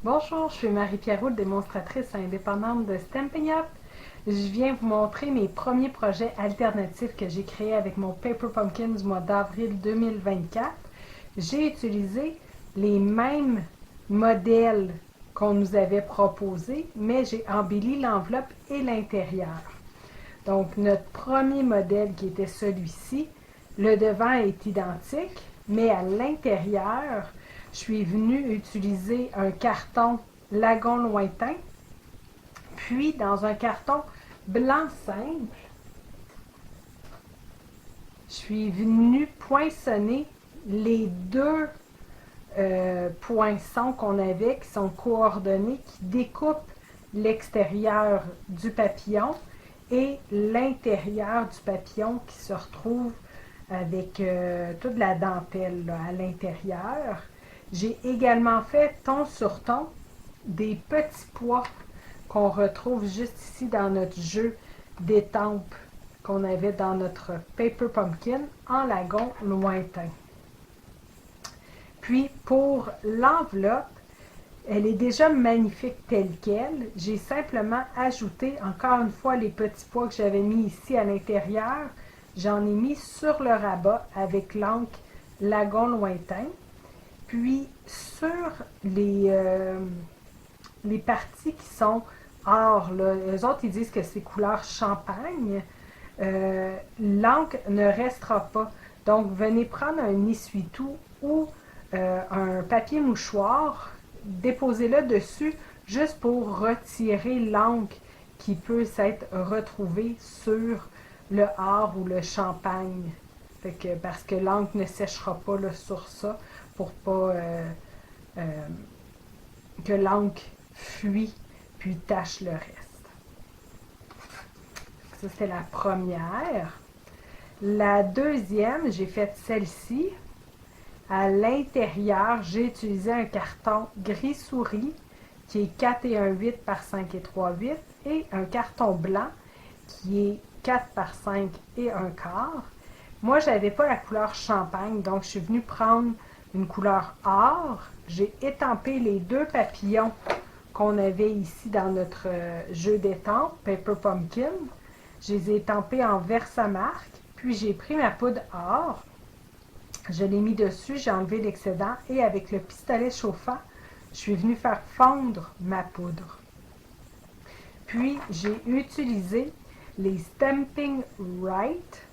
Bonjour, je suis Marie-Pierre Roux, démonstratrice indépendante de Stampin' Up. Je viens vous montrer mes premiers projets alternatifs que j'ai créés avec mon Paper Pumpkin du mois d'avril 2024. J'ai utilisé les mêmes modèles qu'on nous avait proposés, mais j'ai embelli l'enveloppe et l'intérieur. Donc, notre premier modèle qui était celui-ci, le devant est identique, mais à l'intérieur, je suis venue utiliser un carton lagon lointain, puis dans un carton blanc simple, je suis venue poinçonner les deux poinçons qu'on avait, qui sont coordonnés, qui découpent l'extérieur du papillon et l'intérieur du papillon qui se retrouve avec toute la dentelle là, à l'intérieur. J'ai également fait ton sur ton des petits pois qu'on retrouve juste ici dans notre jeu d'étampes qu'on avait dans notre Paper Pumpkin en lagon lointain. Puis pour l'enveloppe, elle est déjà magnifique telle qu'elle. J'ai simplement ajouté encore une fois les petits pois que j'avais mis ici à l'intérieur. J'en ai mis sur le rabat avec l'encre lagon lointain. Puis sur les parties qui sont or, là, eux autres ils disent que c'est couleur champagne, l'encre ne restera pas. Donc venez prendre un essuie-tout ou un papier mouchoir, déposez-le dessus juste pour retirer l'encre qui peut s'être retrouvée sur le or ou le champagne. Fait que, parce que l'encre ne séchera pas là, sur ça pour pas que l'encre fuit puis tâche le reste. Ça, c'était la première. La deuxième, j'ai fait celle-ci. À l'intérieur, j'ai utilisé un carton gris souris qui est 4 et 1/8 par 5 et 3/8 et un carton blanc qui est 4 par 5 et 1/4. Moi, je n'avais pas la couleur champagne, donc je suis venue prendre une couleur or. J'ai étampé les deux papillons qu'on avait ici dans notre jeu d'étampes, Paper Pumpkin. Je les ai étampés en Versamark, puis j'ai pris ma poudre or. Je l'ai mis dessus, j'ai enlevé l'excédent et avec le pistolet chauffant, je suis venue faire fondre ma poudre. Puis, j'ai utilisé les Stampin' Right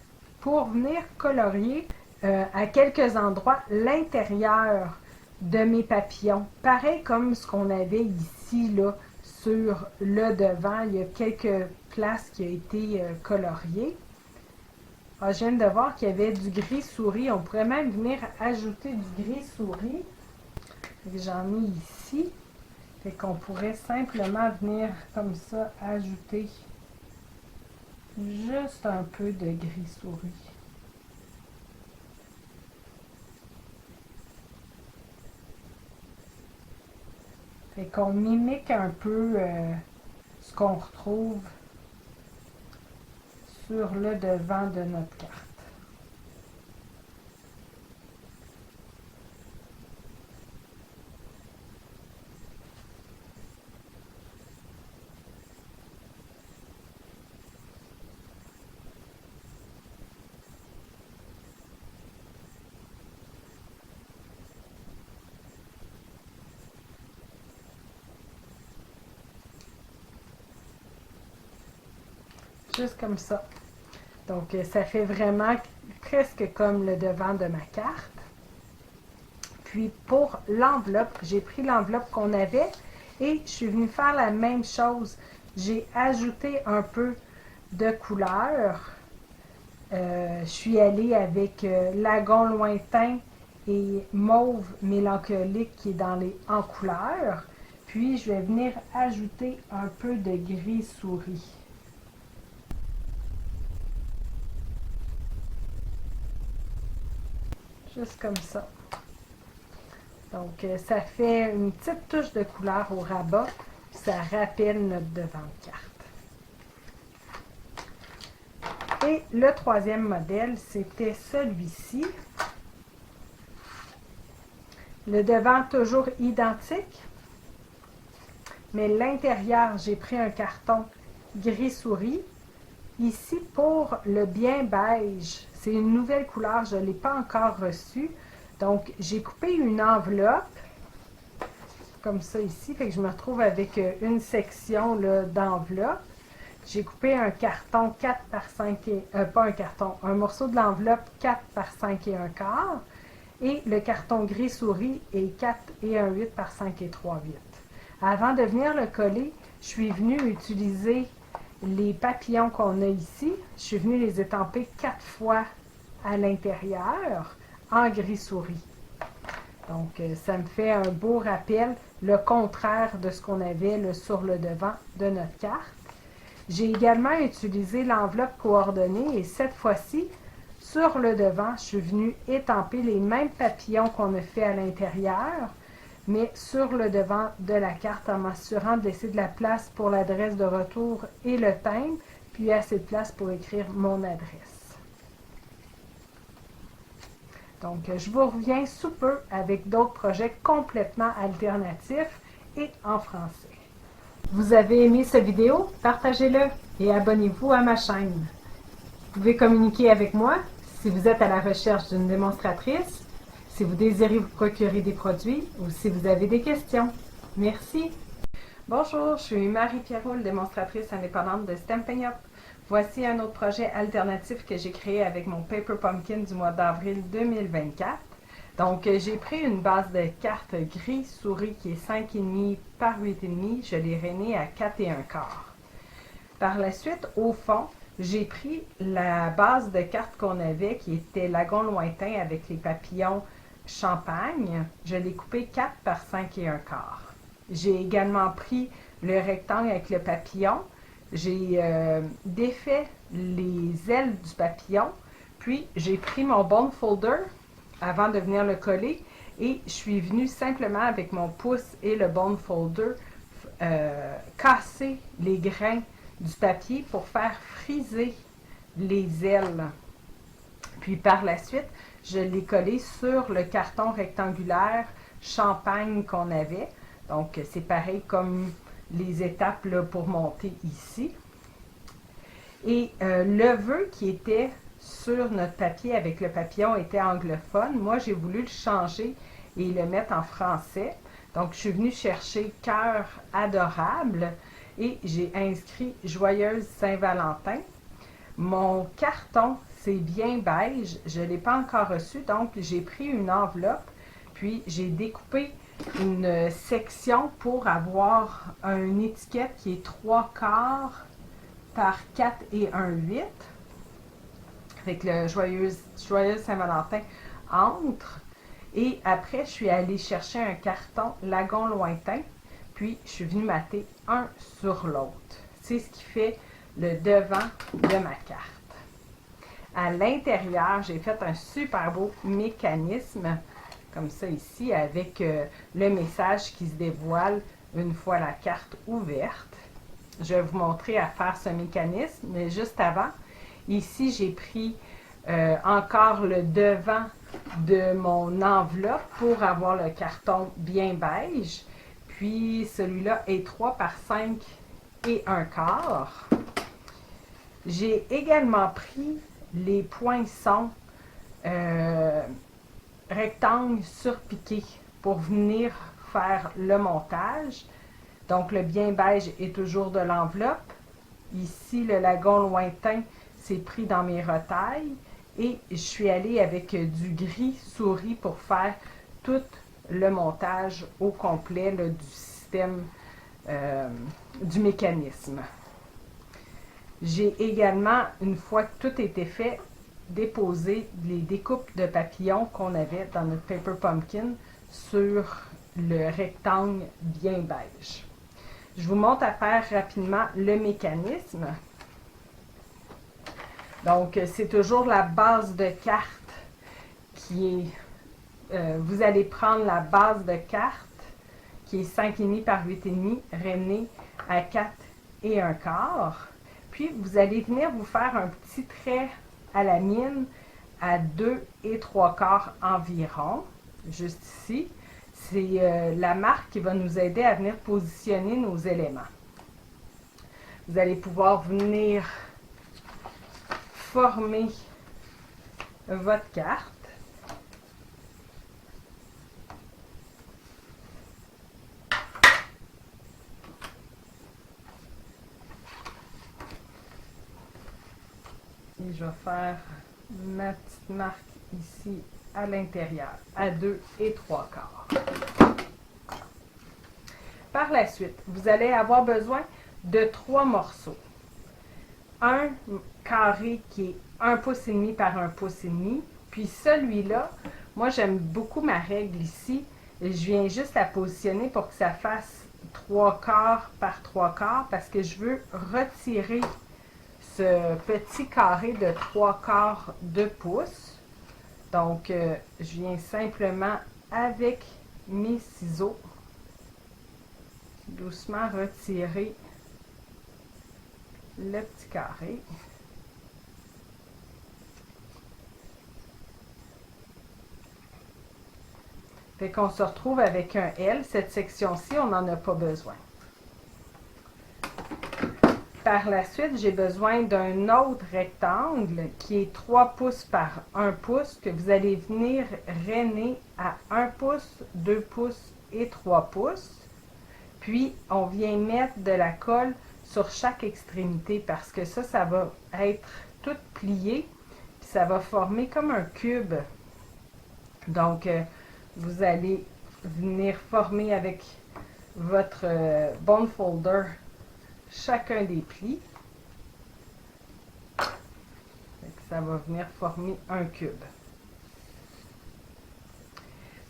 pour venir colorier à quelques endroits l'intérieur de mes papillons. Pareil comme ce qu'on avait ici là, sur le devant, il y a quelques places qui ont été coloriées. Ah, je viens de voir qu'il y avait du gris souris. On pourrait même venir ajouter du gris souris. J'en ai ici. Fait qu'on pourrait simplement venir comme ça ajouter juste un peu de gris souris. Fait qu'on mimique un peu ce qu'on retrouve sur le devant de notre carte. Juste comme ça. Donc, ça fait vraiment presque comme le devant de ma carte. Puis, pour l'enveloppe, j'ai pris l'enveloppe qu'on avait et je suis venue faire la même chose. J'ai ajouté un peu de couleur. Je suis allée avec lagon lointain et mauve mélancolique qui est dans les en couleur. Puis, je vais venir ajouter un peu de gris souris. Juste comme ça. Donc, ça fait une petite touche de couleur au rabat, puis ça rappelle notre devant de carte. Et le troisième modèle, c'était celui-ci. Le devant toujours identique. mais l'intérieur, j'ai pris un carton gris souris. Ici, pour le bien beige, c'est une nouvelle couleur, je ne l'ai pas encore reçue. Donc, j'ai coupé une enveloppe, comme ça ici, fait que je me retrouve avec une section d'enveloppe. J'ai coupé un carton 4 par 5 et... pas un carton, un morceau de l'enveloppe 4 par 5 et un quart. Et le carton gris souris est 4 et 1/8 par 5 et 3/8. Avant de venir le coller, je suis venue utiliser les papillons qu'on a ici. Je suis venue les étamper 4 fois à l'intérieur en gris souris. Donc, ça me fait un beau rappel, le contraire de ce qu'on avait sur le devant de notre carte. J'ai également utilisé l'enveloppe coordonnée et cette fois-ci, sur le devant, je suis venue étamper les mêmes papillons qu'on a fait à l'intérieur, mais sur le devant de la carte en m'assurant de laisser de la place pour l'adresse de retour et le timbre, puis assez de place pour écrire mon adresse. Donc, je vous reviens sous peu avec d'autres projets complètement alternatifs et en français. Vous avez aimé cette vidéo? Partagez-le et abonnez-vous à ma chaîne. Vous pouvez communiquer avec moi si vous êtes à la recherche d'une démonstratrice, si vous désirez vous procurer des produits ou si vous avez des questions. Merci. Bonjour, je suis Marie-Pierre Roule, démonstratrice indépendante de Stampin' Up. Voici un autre projet alternatif que j'ai créé avec mon Paper Pumpkin du mois d'avril 2024. Donc, j'ai pris une base de cartes gris souris qui est 5,5 par 8,5. Je l'ai rainée à 4 et un quart. Par la suite, au fond, j'ai pris la base de cartes qu'on avait, qui était Lagon lointain avec les papillons champagne. Je l'ai coupé 4 par 5 et un quart. J'ai également pris le rectangle avec le papillon. J'ai défait les ailes du papillon. Puis, j'ai pris mon bone folder avant de venir le coller. Et je suis venue simplement avec mon pouce et le bone folder casser les grains du papier pour faire friser les ailes. Puis par la suite, je l'ai collé sur le carton rectangulaire champagne qu'on avait. Donc c'est pareil comme les étapes là, pour monter ici. Et le vœu qui était sur notre papier avec le papillon était anglophone. Moi, j'ai voulu le changer et le mettre en français. Donc, je suis venue chercher cœur adorable et j'ai inscrit Joyeuse Saint-Valentin. Mon carton, c'est bien beige. Je ne l'ai pas encore reçu, donc j'ai pris une enveloppe, puis j'ai découpé une section pour avoir une étiquette qui est 3/4 par 4 et 1/8 avec le Joyeuse Saint-Valentin entre. Et après, je suis allée chercher un carton Lagon lointain, puis je suis venue mater un sur l'autre. C'est ce qui fait le devant de ma carte. À l'intérieur, j'ai fait un super beau mécanisme, comme ça ici, avec le message qui se dévoile une fois la carte ouverte. Je vais vous montrer à faire ce mécanisme, mais juste avant, ici, j'ai pris encore le devant de mon enveloppe pour avoir le carton bien beige. Puis celui-là est 3 par 5 et un quart. J'ai également pris les poinçons rectangles surpiqués pour venir faire le montage. Donc le bien beige est toujours de l'enveloppe. Ici, le lagon lointain, c'est pris dans mes retailles. Et je suis allée avec du gris souris pour faire tout le montage au complet là, du système, du mécanisme. J'ai également, une fois que tout était fait, déposé les découpes de papillons qu'on avait dans notre Paper Pumpkin sur le rectangle bien beige. Je vous montre à faire rapidement le mécanisme. Donc, c'est toujours la base de carte qui est... vous allez prendre la base de carte qui est 5,5 par 8,5, rainée à 4 et un quart. Puis, vous allez venir vous faire un petit trait à la mine à 2 et 3/4 environ, juste ici. C'est la marque qui va nous aider à venir positionner nos éléments. Vous allez pouvoir venir former votre carte. Et je vais faire ma petite marque ici à l'intérieur, à 2 et 3/4. Par la suite, vous allez avoir besoin de 3 morceaux. Un carré qui est 1 pouce et demi par 1 pouce et demi. Puis celui-là, moi j'aime beaucoup ma règle ici. Et je viens juste la positionner pour que ça fasse 3/4 par 3/4 parce que je veux retirer ce petit carré de 3/4 de pouce. Donc, je viens simplement avec mes ciseaux doucement retirer le petit carré. Fait qu'on se retrouve avec un L. Cette section-ci, on n'en a pas besoin. Par la suite, j'ai besoin d'un autre rectangle qui est 3 pouces par 1 pouce que vous allez venir rainer à 1 pouce, 2 pouces et 3 pouces. Puis, on vient mettre de la colle sur chaque extrémité parce que ça va être tout plié. Puis ça va former comme un cube. Donc, vous allez venir former avec votre bone folder chacun des plis. Ça va venir former un cube.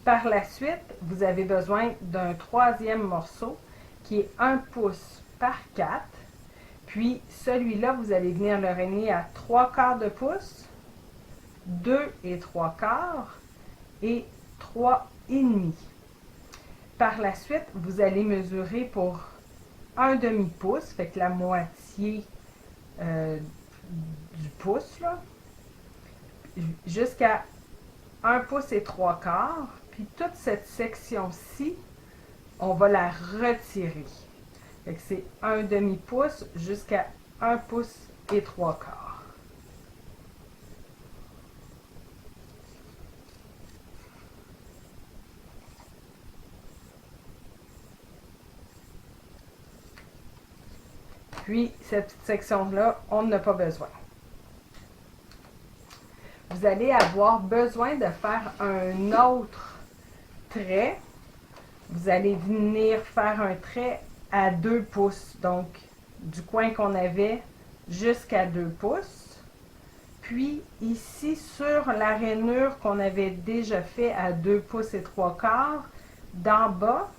Par la suite, vous avez besoin d'un 3e morceau qui est 1 pouce par 4. Puis celui-là, vous allez venir le rainer à 3/4 de pouce, 2 et 3/4 et 3,5. Par la suite, vous allez mesurer pour 1 demi-pouce, fait que la moitié du pouce, là, jusqu'à 1 pouce et 3/4. Puis toute cette section-ci, on va la retirer. Fait que c'est 1 demi-pouce jusqu'à 1 pouce et 3/4. Puis, cette petite section-là, on n'en a pas besoin. Vous allez avoir besoin de faire un autre trait. Vous allez venir faire un trait à 2 pouces. Donc, du coin qu'on avait jusqu'à 2 pouces. Puis, ici, sur la rainure qu'on avait déjà fait à 2 pouces et 3/4, d'en bas,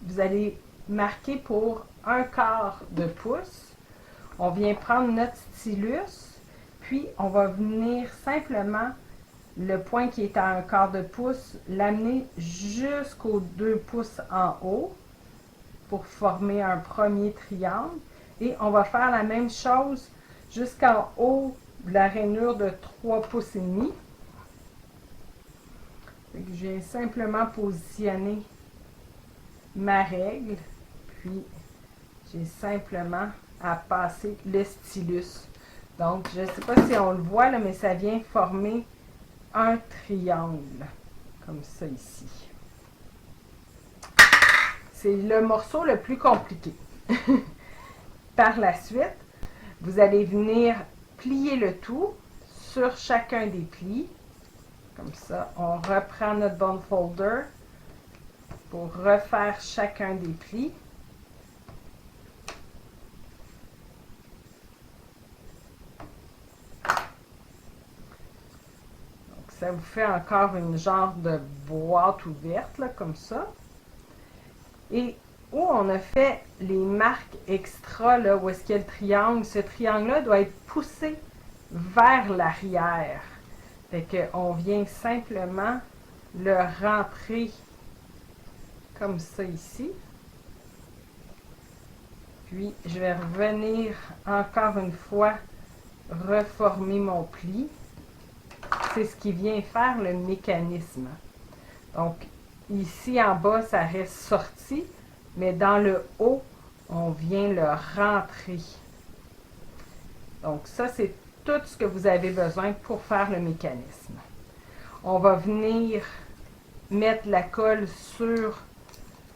vous allez marquer pour 1/4 de pouce. On vient prendre notre stylus, puis on va venir simplement, le point qui est à 1/4 de pouce, l'amener jusqu'aux 2 pouces en haut pour former un premier triangle. Et on va faire la même chose jusqu'en haut de la rainure de 3 pouces et demi. Je viens simplement positionner ma règle, puis j'ai simplement à passer le stylus. Donc, je ne sais pas si on le voit, là, mais ça vient former un triangle, comme ça ici. C'est le morceau le plus compliqué. Par la suite, vous allez venir plier le tout sur chacun des plis. Comme ça, on reprend notre bone folder pour refaire chacun des plis. Donc, ça vous fait encore une genre de boîte ouverte, là, comme ça. Et où on a fait les marques extra, là, où est-ce qu'il y a le triangle, ce triangle-là doit être poussé vers l'arrière. Fait qu'on vient simplement le rentrer comme ça ici. Puis, je vais revenir encore une fois reformer mon pli. C'est ce qui vient faire le mécanisme. Donc, ici en bas, ça reste sorti, mais dans le haut, on vient le rentrer. Donc ça, c'est tout ce que vous avez besoin pour faire le mécanisme. On va venir mettre la colle sur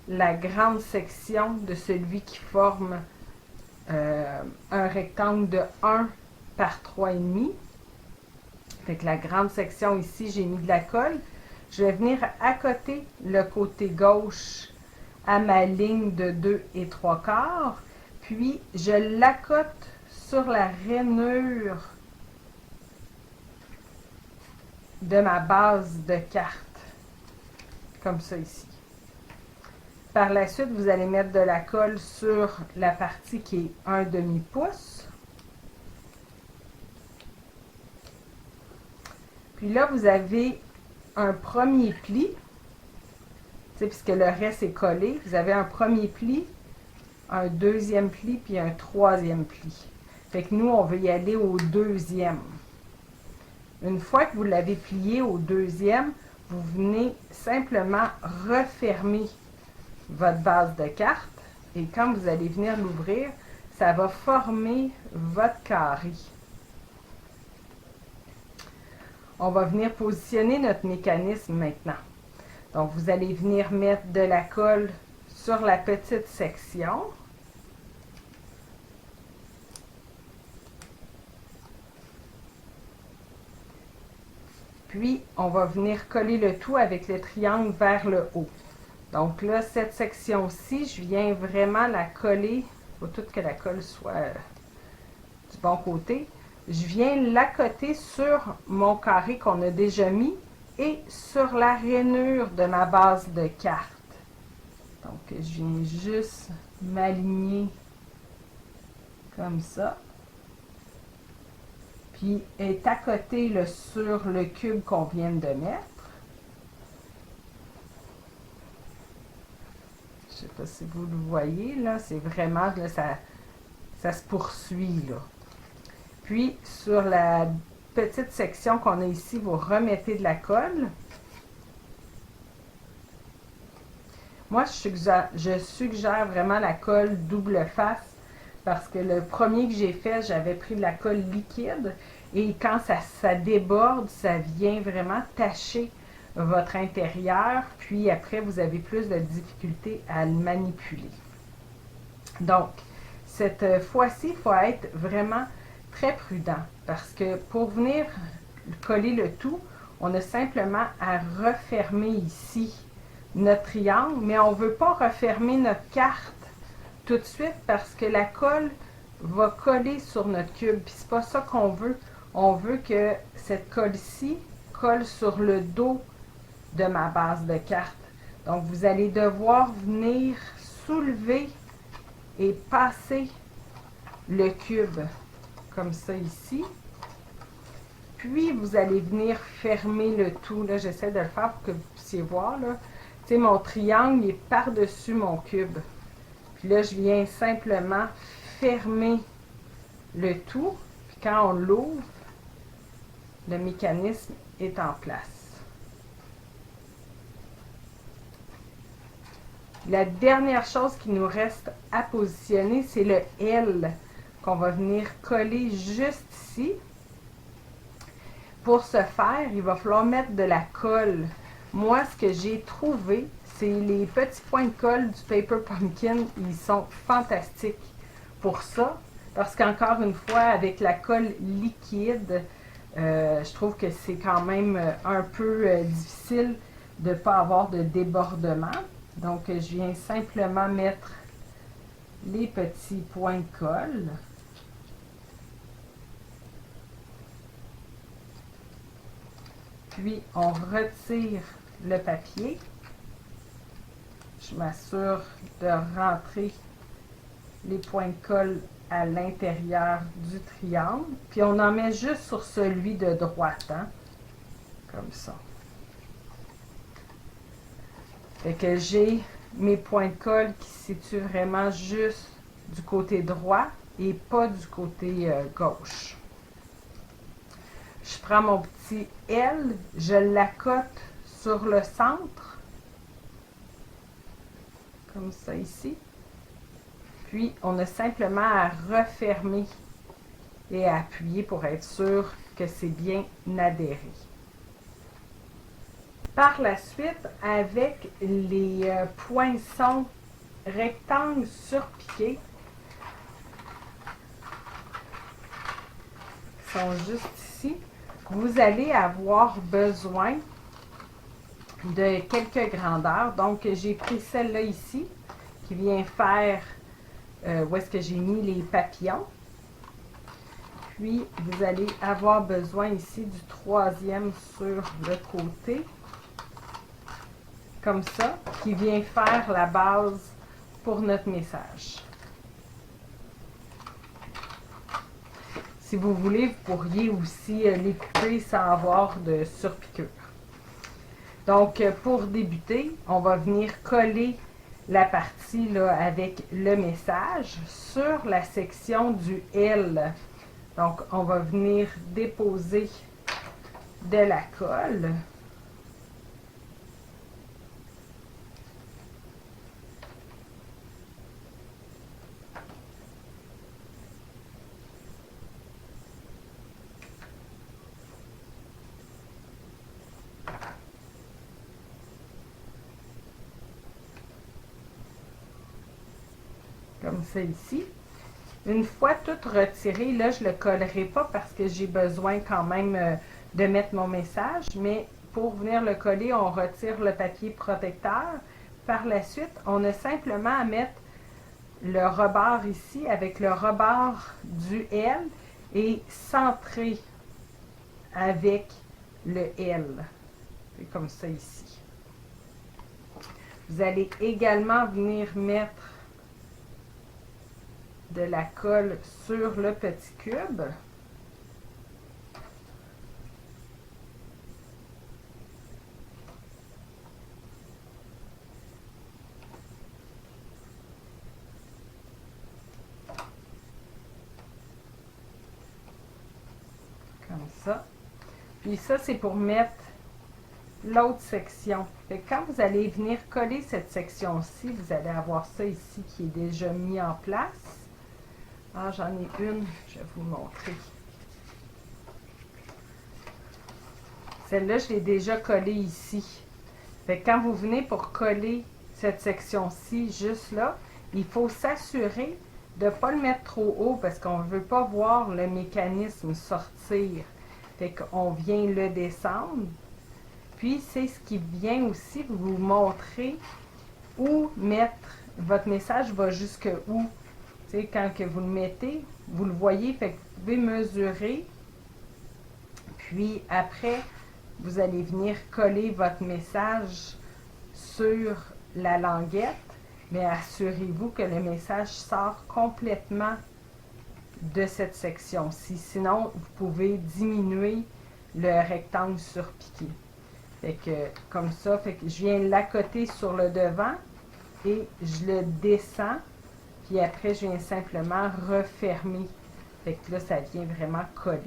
la grande section de celui qui forme un rectangle de 1 par 3,5. Fait que la grande section ici, j'ai mis de la colle. Je vais venir accoter le côté gauche à ma ligne de 2 et 3/4. Puis, je l'accote sur la rainure de ma base de carte. Comme ça ici. Par la suite, vous allez mettre de la colle sur la partie qui est 1 demi-pouce. Puis là, vous avez un premier pli, puisque le reste est collé. Vous avez un premier pli, un deuxième pli, puis un troisième pli. Fait que nous, on veut y aller au deuxième. Une fois que vous l'avez plié au deuxième, vous venez simplement refermer votre base de carte. Et quand vous allez venir l'ouvrir, ça va former votre carré. On va venir positionner notre mécanisme maintenant. Donc, vous allez venir mettre de la colle sur la petite section. Puis, on va venir coller le tout avec le triangle vers le haut. Donc là, cette section-ci, je viens vraiment la coller. Il faut tout que la colle soit du bon côté. Je viens l'accoter sur mon carré qu'on a déjà mis et sur la rainure de ma base de carte. Donc, je viens juste m'aligner comme ça. Puis, est accoté sur le cube qu'on vient de mettre. Je ne sais pas si vous le voyez, là, c'est vraiment, là, ça se poursuit, là. Puis, sur la petite section qu'on a ici, vous remettez de la colle. Moi, je suggère vraiment la colle double face parce que le premier que j'ai fait, j'avais pris de la colle liquide et quand ça déborde, ça vient vraiment tacher votre intérieur, puis après, vous avez plus de difficulté à le manipuler. Donc, cette fois-ci, il faut être vraiment très prudent parce que pour venir coller le tout, on a simplement à refermer ici notre triangle, mais on ne veut pas refermer notre carte tout de suite parce que la colle va coller sur notre cube, puis c'est pas ça qu'on veut. On veut que cette colle-ci colle sur le dos de ma base de carte. Donc, vous allez devoir venir soulever et passer le cube comme ça ici. Puis, vous allez venir fermer le tout. Là, j'essaie de le faire pour que vous puissiez voir. Là. Tu sais, mon triangle est par-dessus mon cube. Puis là, je viens simplement fermer le tout. Puis quand on l'ouvre, le mécanisme est en place. La dernière chose qui nous reste à positionner, c'est le L qu'on va venir coller juste ici. Pour ce faire, il va falloir mettre de la colle. Moi, ce que j'ai trouvé, c'est les petits points de colle du Paper Pumpkin. Ils sont fantastiques pour ça. Parce qu'encore une fois, avec la colle liquide, je trouve que c'est quand même un peu difficile de ne pas avoir de débordement. Donc, je viens simplement mettre les petits points de colle. Puis, on retire le papier. Je m'assure de rentrer les points de colle à l'intérieur du triangle. Puis, on en met juste sur celui de droite, hein? Comme ça. Fait que j'ai mes points de colle qui se situent vraiment juste du côté droit et pas du côté gauche. Je prends mon petit L, je l'accote sur le centre. comme ça ici. Puis, on a simplement à refermer et à appuyer pour être sûr que c'est bien adhéré. Par la suite, avec les poinçons rectangles surpiqués, qui sont juste ici, vous allez avoir besoin de quelques grandeurs. Donc, j'ai pris celle-là ici, qui vient faire où est-ce que j'ai mis les papillons. Puis, vous allez avoir besoin ici du troisième sur le côté, comme ça, qui vient faire la base pour notre message. Si vous voulez, vous pourriez aussi les couper sans avoir de surpiqûre. Donc, pour débuter, on va venir coller la partie là, avec le message sur la section du L. Donc, on va venir déposer de la colle. Comme ça ici. Une fois tout retiré, là, je ne le collerai pas parce que j'ai besoin quand même de mettre mon message, mais pour venir le coller, on retire le papier protecteur. Par la suite, on a simplement à mettre le rebord ici avec le rebord du L et centrer avec le L. C'est comme ça ici. Vous allez également venir mettre de la colle sur le petit cube. Comme ça. Puis ça, c'est pour mettre l'autre section. Fait que quand vous allez venir coller cette section-ci, vous allez avoir ça ici qui est déjà mis en place. Ah, j'en ai une, je vais vous montrer. Celle-là, je l'ai déjà collée ici. Fait que quand vous venez pour coller cette section-ci, juste là, il faut s'assurer de ne pas le mettre trop haut parce qu'on ne veut pas voir le mécanisme sortir. Fait qu'on vient le descendre. Puis, c'est ce qui vient aussi vous montrer où mettre votre message va jusque où. Quand que vous le mettez, vous le voyez, fait que vous pouvez mesurer. Puis après, vous allez venir coller votre message sur la languette, mais assurez-vous que le message sort complètement de cette section-ci. Sinon, vous pouvez diminuer le rectangle surpiqué. Fait que, comme ça, fait que je viens l'accoter sur le devant et je le descends. Puis après, je viens simplement refermer. Fait que là, ça vient vraiment coller.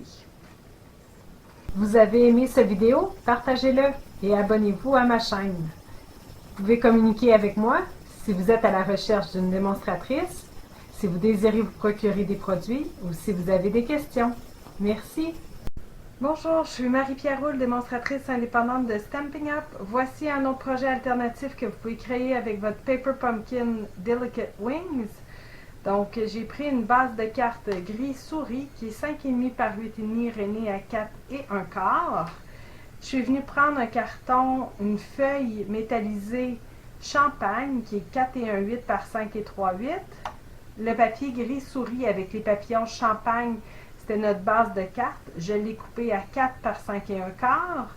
Vous avez aimé cette vidéo? Partagez-le et abonnez-vous à ma chaîne. Vous pouvez communiquer avec moi si vous êtes à la recherche d'une démonstratrice, si vous désirez vous procurer des produits ou si vous avez des questions. Merci! Bonjour, je suis Marie-Pierre Roule, démonstratrice indépendante de Stampin' Up. Voici un autre projet alternatif que vous pouvez créer avec votre Paper Pumpkin Delicate Wings. Donc, j'ai pris une base de cartes gris souris qui est 5,5 par 8,5 rainé à 4 et 1/4. Je suis venue prendre un carton, une feuille métallisée champagne qui est 4 et 1/8 par 5 et 3/8. Le papier gris souris avec les papillons champagne, c'était notre base de cartes. Je l'ai coupé à 4 par 5 et 1/4.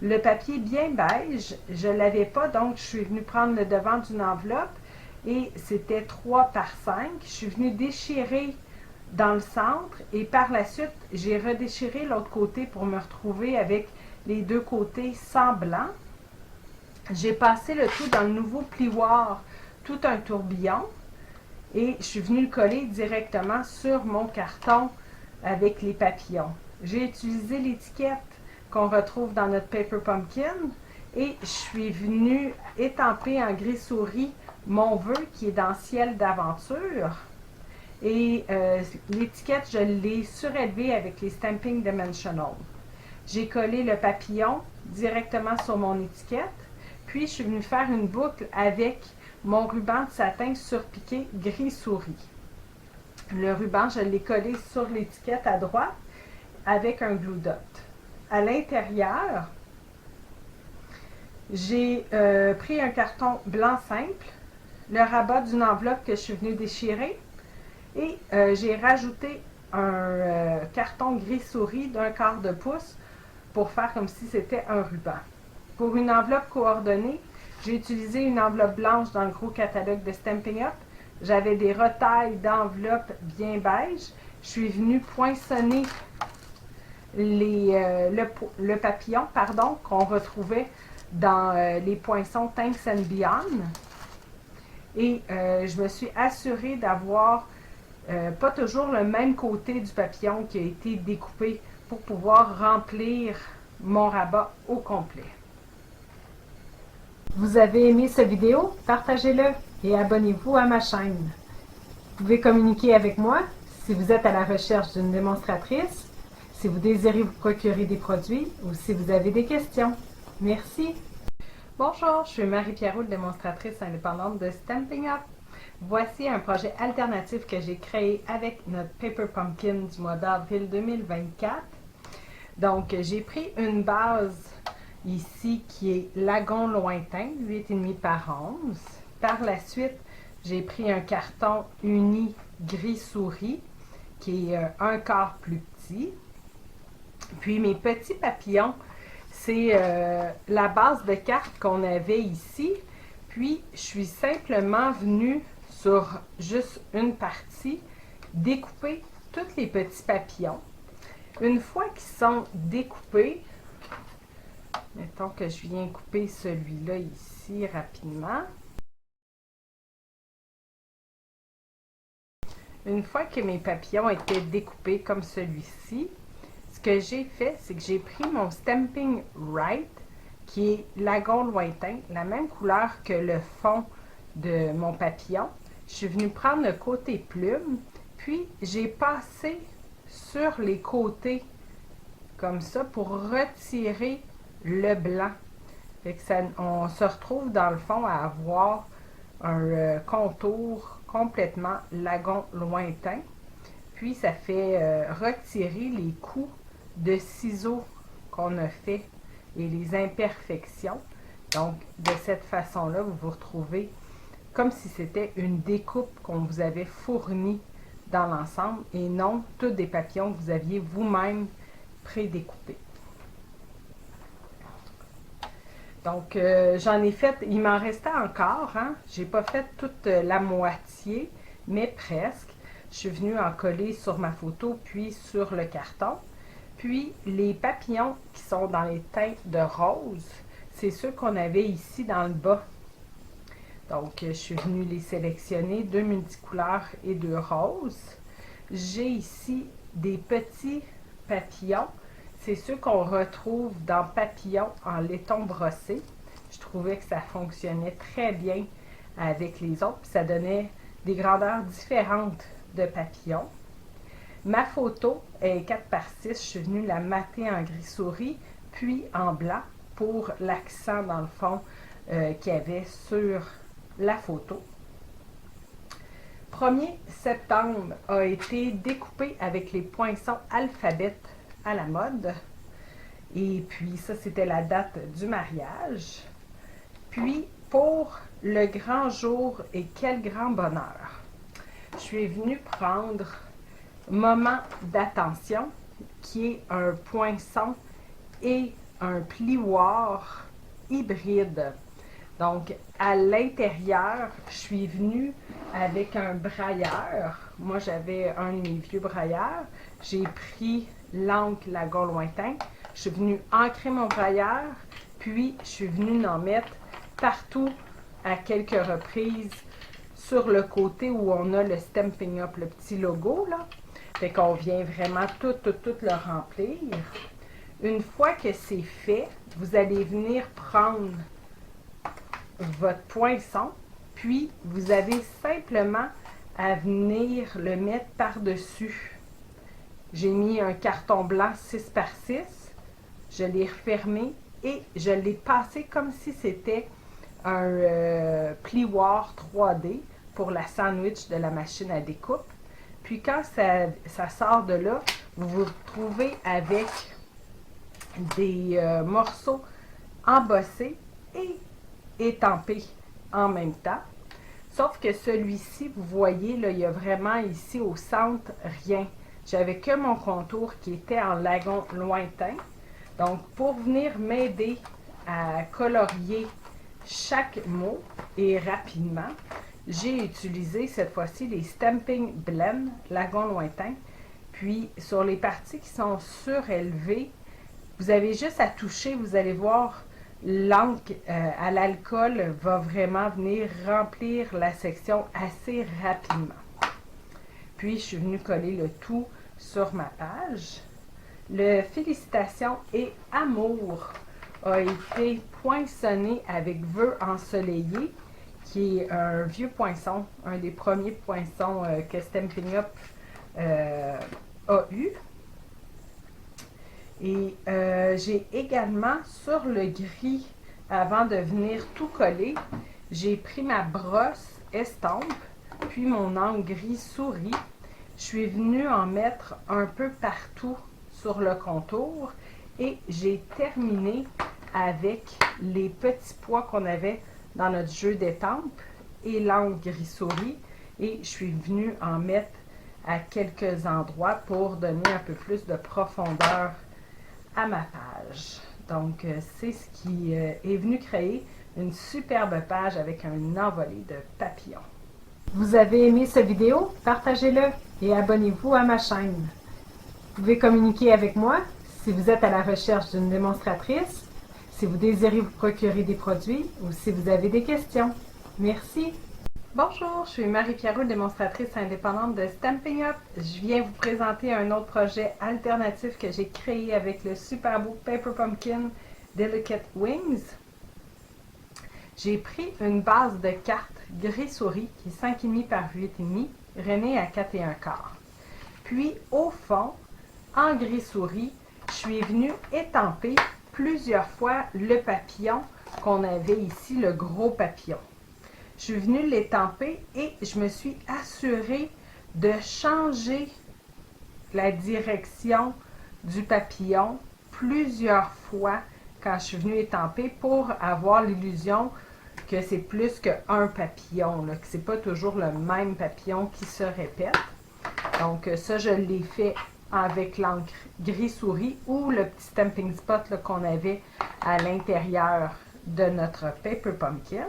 Le papier bien beige, je ne l'avais pas, donc je suis venue prendre le devant d'une enveloppe. Et c'était 3 par 5. Je suis venue déchirer dans le centre et par la suite, j'ai redéchiré l'autre côté pour me retrouver avec les deux côtés sans blanc. J'ai passé le tout dans le nouveau plioir, tout un tourbillon et je suis venue le coller directement sur mon carton avec les papillons. J'ai utilisé l'étiquette qu'on retrouve dans notre Paper Pumpkin et je suis venue étamper en gris souris mon vœu qui est dans Ciel d'aventure. Et l'étiquette, je l'ai surélevée avec les Stamping Dimensional. J'ai collé le papillon directement sur mon étiquette. Puis, je suis venue faire une boucle avec mon ruban de satin surpiqué gris souris. Le ruban, je l'ai collé sur l'étiquette à droite avec un glue dot. À l'intérieur, j'ai pris un carton blanc simple, le rabat d'une enveloppe que je suis venue déchirer et j'ai rajouté un carton gris souris d'1/4 de pouce pour faire comme si c'était un ruban. Pour une enveloppe coordonnée, j'ai utilisé une enveloppe blanche dans le gros catalogue de Stampin' Up. J'avais des retailles d'enveloppes bien beige. Je suis venue poinçonner le papillon qu'on retrouvait dans les poinçons Thanks and Beyond. Et je me suis assurée d'avoir pas toujours le même côté du papillon qui a été découpé pour pouvoir remplir mon rabat au complet. Vous avez aimé cette vidéo? Partagez-le et abonnez-vous à ma chaîne. Vous pouvez communiquer avec moi si vous êtes à la recherche d'une démonstratrice, si vous désirez vous procurer des produits ou si vous avez des questions. Merci! Bonjour, je suis Marie Pierrot, démonstratrice indépendante de Stampin' Up. Voici un projet alternatif que j'ai créé avec notre Paper Pumpkin du mois d'avril 2024. Donc, j'ai pris une base ici qui est Lagon lointain, 8,5 par 11. Par la suite, j'ai pris un carton uni gris souris qui est un quart plus petit. Puis mes petits papillons, c'est la base de cartes qu'on avait ici. Puis je suis simplement venue sur juste une partie découper tous les petits papillons. Une fois qu'ils sont découpés, mettons que je viens couper celui-là ici rapidement. Une fois que mes papillons étaient découpés comme celui-ci, ce que j'ai fait, c'est que j'ai pris mon Stamping Right, qui est Lagon lointain, la même couleur que le fond de mon papillon. Je suis venue prendre le côté plume, puis j'ai passé sur les côtés comme ça pour retirer le blanc. Fait que ça, on se retrouve dans le fond à avoir un contour complètement lagon lointain. Puis ça fait retirer les coups de ciseaux qu'on a fait et les imperfections. Donc de cette façon-là, vous vous retrouvez comme si c'était une découpe qu'on vous avait fournie dans l'ensemble et non tous des papillons que vous aviez vous-même pré-découpés. Donc, j'en ai fait, il m'en restait encore, hein? J'ai pas fait toute la moitié, mais presque. Je suis venue en coller sur ma photo, puis sur le carton. Puis, les papillons qui sont dans les teintes de rose, c'est ceux qu'on avait ici dans le bas. Donc, je suis venue les sélectionner, 2 multicouleurs et 2 roses. J'ai ici des petits papillons. C'est ceux qu'on retrouve dans Papillon en laiton brossé. Je trouvais que ça fonctionnait très bien avec les autres. Puis ça donnait des grandeurs différentes de papillons. Ma photo est 4 par 6. Je suis venue la mater en gris souris, puis en blanc pour l'accent dans le fond qu'il y avait sur la photo. 1er septembre a été découpé avec les poinçons alphabet à la mode. Et puis ça, c'était la date du mariage. Puis pour le grand jour et quel grand bonheur, je suis venue prendre Moment d'attention, qui est un poinçon et un plioir hybride. Donc, à l'intérieur, je suis venue avec un brailleur. Moi, j'avais un de mes vieux brailleurs. J'ai pris l'encre Lagon lointain. Je suis venue ancrer mon brailleur, puis je suis venue en mettre partout à quelques reprises sur le côté où on a le Stampin' Up, le petit logo, là. Fait qu'on vient vraiment tout le remplir. Une fois que c'est fait, vous allez venir prendre votre poinçon, Puis, vous avez simplement à venir le mettre par-dessus. J'ai mis un carton blanc 6 par 6. Je l'ai refermé et je l'ai passé comme si c'était un plioir 3D pour la sandwich de la machine à découpe. Puis quand ça sort de là, vous vous retrouvez avec des morceaux embossés et étampés en même temps. Sauf que celui-ci, vous voyez, là, il y a vraiment ici au centre rien. J'avais que mon contour qui était en lagon lointain. Donc, pour venir m'aider à colorier chaque mot et rapidement, j'ai utilisé cette fois-ci les Stampin' Blend, lagon lointain. Puis, sur les parties qui sont surélevées, vous avez juste à toucher, vous allez voir, l'encre à l'alcool va vraiment venir remplir la section assez rapidement. Puis, je suis venue coller le tout sur ma page. Le Félicitations et Amour a été poinçonné avec Vœux ensoleillés, qui est un vieux poinçon, un des premiers poinçons que Stampin' Up a eu. Et j'ai également sur le gris, avant de venir tout coller, j'ai pris ma brosse estampe, puis mon encre gris souris. Je suis venue en mettre un peu partout sur le contour et j'ai terminé avec les petits pois qu'on avait dans notre jeu d'étampes et l'encre gris souris, et je suis venue en mettre à quelques endroits pour donner un peu plus de profondeur à ma page. Donc, c'est ce qui est venu créer une superbe page avec un envolé de papillons. Vous avez aimé cette vidéo? Partagez-le et abonnez-vous à ma chaîne. Vous pouvez communiquer avec moi si vous êtes à la recherche d'une démonstratrice, si vous désirez vous procurer des produits ou si vous avez des questions. Merci! Bonjour, je suis Marie-Pierre Roux, démonstratrice indépendante de Stampin' Up. Je viens vous présenter un autre projet alternatif que j'ai créé avec le super beau Paper Pumpkin Delicate Wings. J'ai pris une base de cartes gris souris qui est 5,5 par 8,5, renée à 4 1/4. Puis au fond, en gris souris, je suis venue étamper plusieurs fois le papillon qu'on avait ici, le gros papillon. Je suis venue l'étamper et je me suis assurée de changer la direction du papillon plusieurs fois quand je suis venue étamper pour avoir l'illusion que c'est plus qu'un papillon, là, que c'est pas toujours le même papillon qui se répète. Donc ça, je l'ai fait avec l'encre gris souris ou le petit stamping spot qu'on avait à l'intérieur de notre Paper Pumpkin.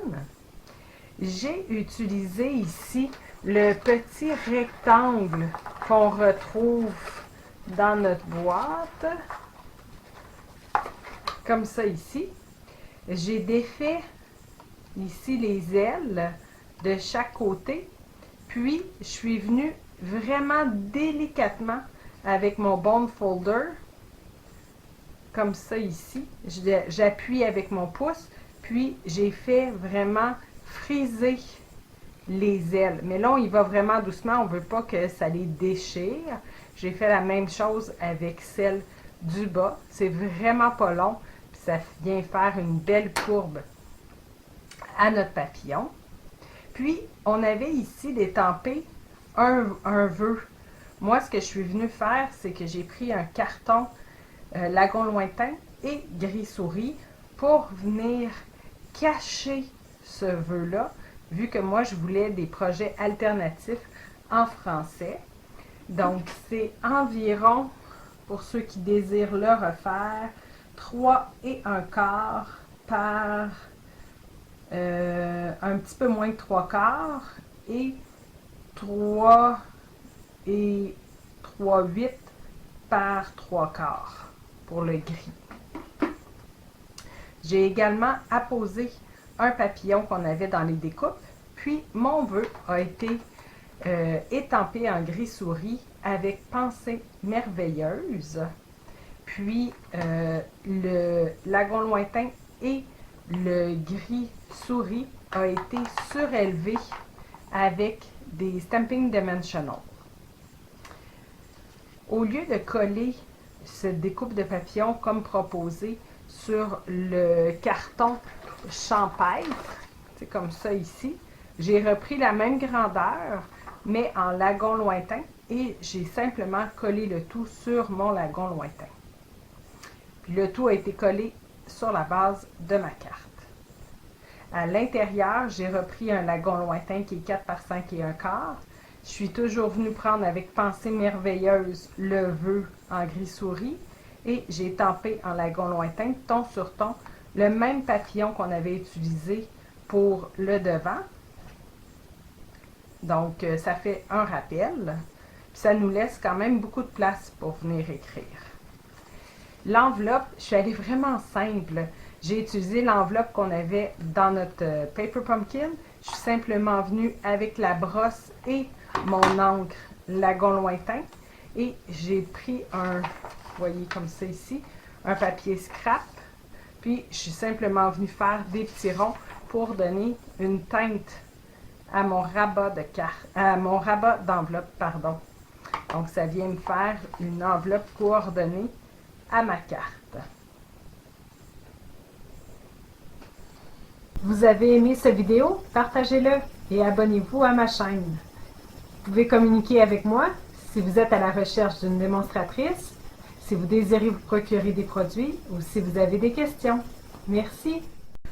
J'ai utilisé ici le petit rectangle qu'on retrouve dans notre boîte, comme ça ici. J'ai défait ici les ailes de chaque côté, puis je suis venue vraiment délicatement avec mon bone folder, comme ça ici. J'appuie avec mon pouce, puis j'ai fait vraiment friser les ailes. Mais là, on y va vraiment doucement. On ne veut pas que ça les déchire. J'ai fait la même chose avec celle du bas. C'est vraiment pas long. Puis ça vient faire une belle courbe à notre papillon. Puis, on avait ici d'étamper un vœu. Moi, ce que je suis venue faire, c'est que j'ai pris un carton lagon lointain et gris souris pour venir cacher ce vœu-là, vu que moi, je voulais des projets alternatifs en français. Donc, c'est environ, pour ceux qui désirent le refaire, 3 1/4 par un petit peu moins de 3/4 et 3 3/8 par 3/4 pour le gris. J'ai également apposé un papillon qu'on avait dans les découpes, puis mon vœu a été étampé en gris souris avec Pensée merveilleuse, puis le lagon lointain et le gris souris a été surélevé avec des Stamping Dimensional. Au lieu de coller cette découpe de papillon comme proposé sur le carton champêtre, c'est comme ça ici, j'ai repris la même grandeur, mais en lagon lointain, et j'ai simplement collé le tout sur mon lagon lointain. Puis le tout a été collé sur la base de ma carte. À l'intérieur, j'ai repris un lagon lointain qui est 4 par 5 et un quart. Je suis toujours venue prendre avec Pensée Merveilleuse le vœu en gris souris et j'ai tampé en lagon lointain, ton sur ton, le même papillon qu'on avait utilisé pour le devant. Donc, ça fait un rappel. Puis ça nous laisse quand même beaucoup de place pour venir écrire. L'enveloppe, je suis allée vraiment simple. J'ai utilisé l'enveloppe qu'on avait dans notre Paper Pumpkin. Je suis simplement venue avec la brosse et mon encre lagon lointain. Et j'ai pris un, vous voyez comme ça ici, un papier scrap. Puis, je suis simplement venue faire des petits ronds pour donner une teinte à mon rabat de carte, à mon rabat d'enveloppe, pardon. Donc, ça vient me faire une enveloppe coordonnée à ma carte. Vous avez aimé cette vidéo? Partagez-le et abonnez-vous à ma chaîne. Vous pouvez communiquer avec moi si vous êtes à la recherche d'une démonstratrice, si vous désirez vous procurer des produits ou si vous avez des questions. Merci!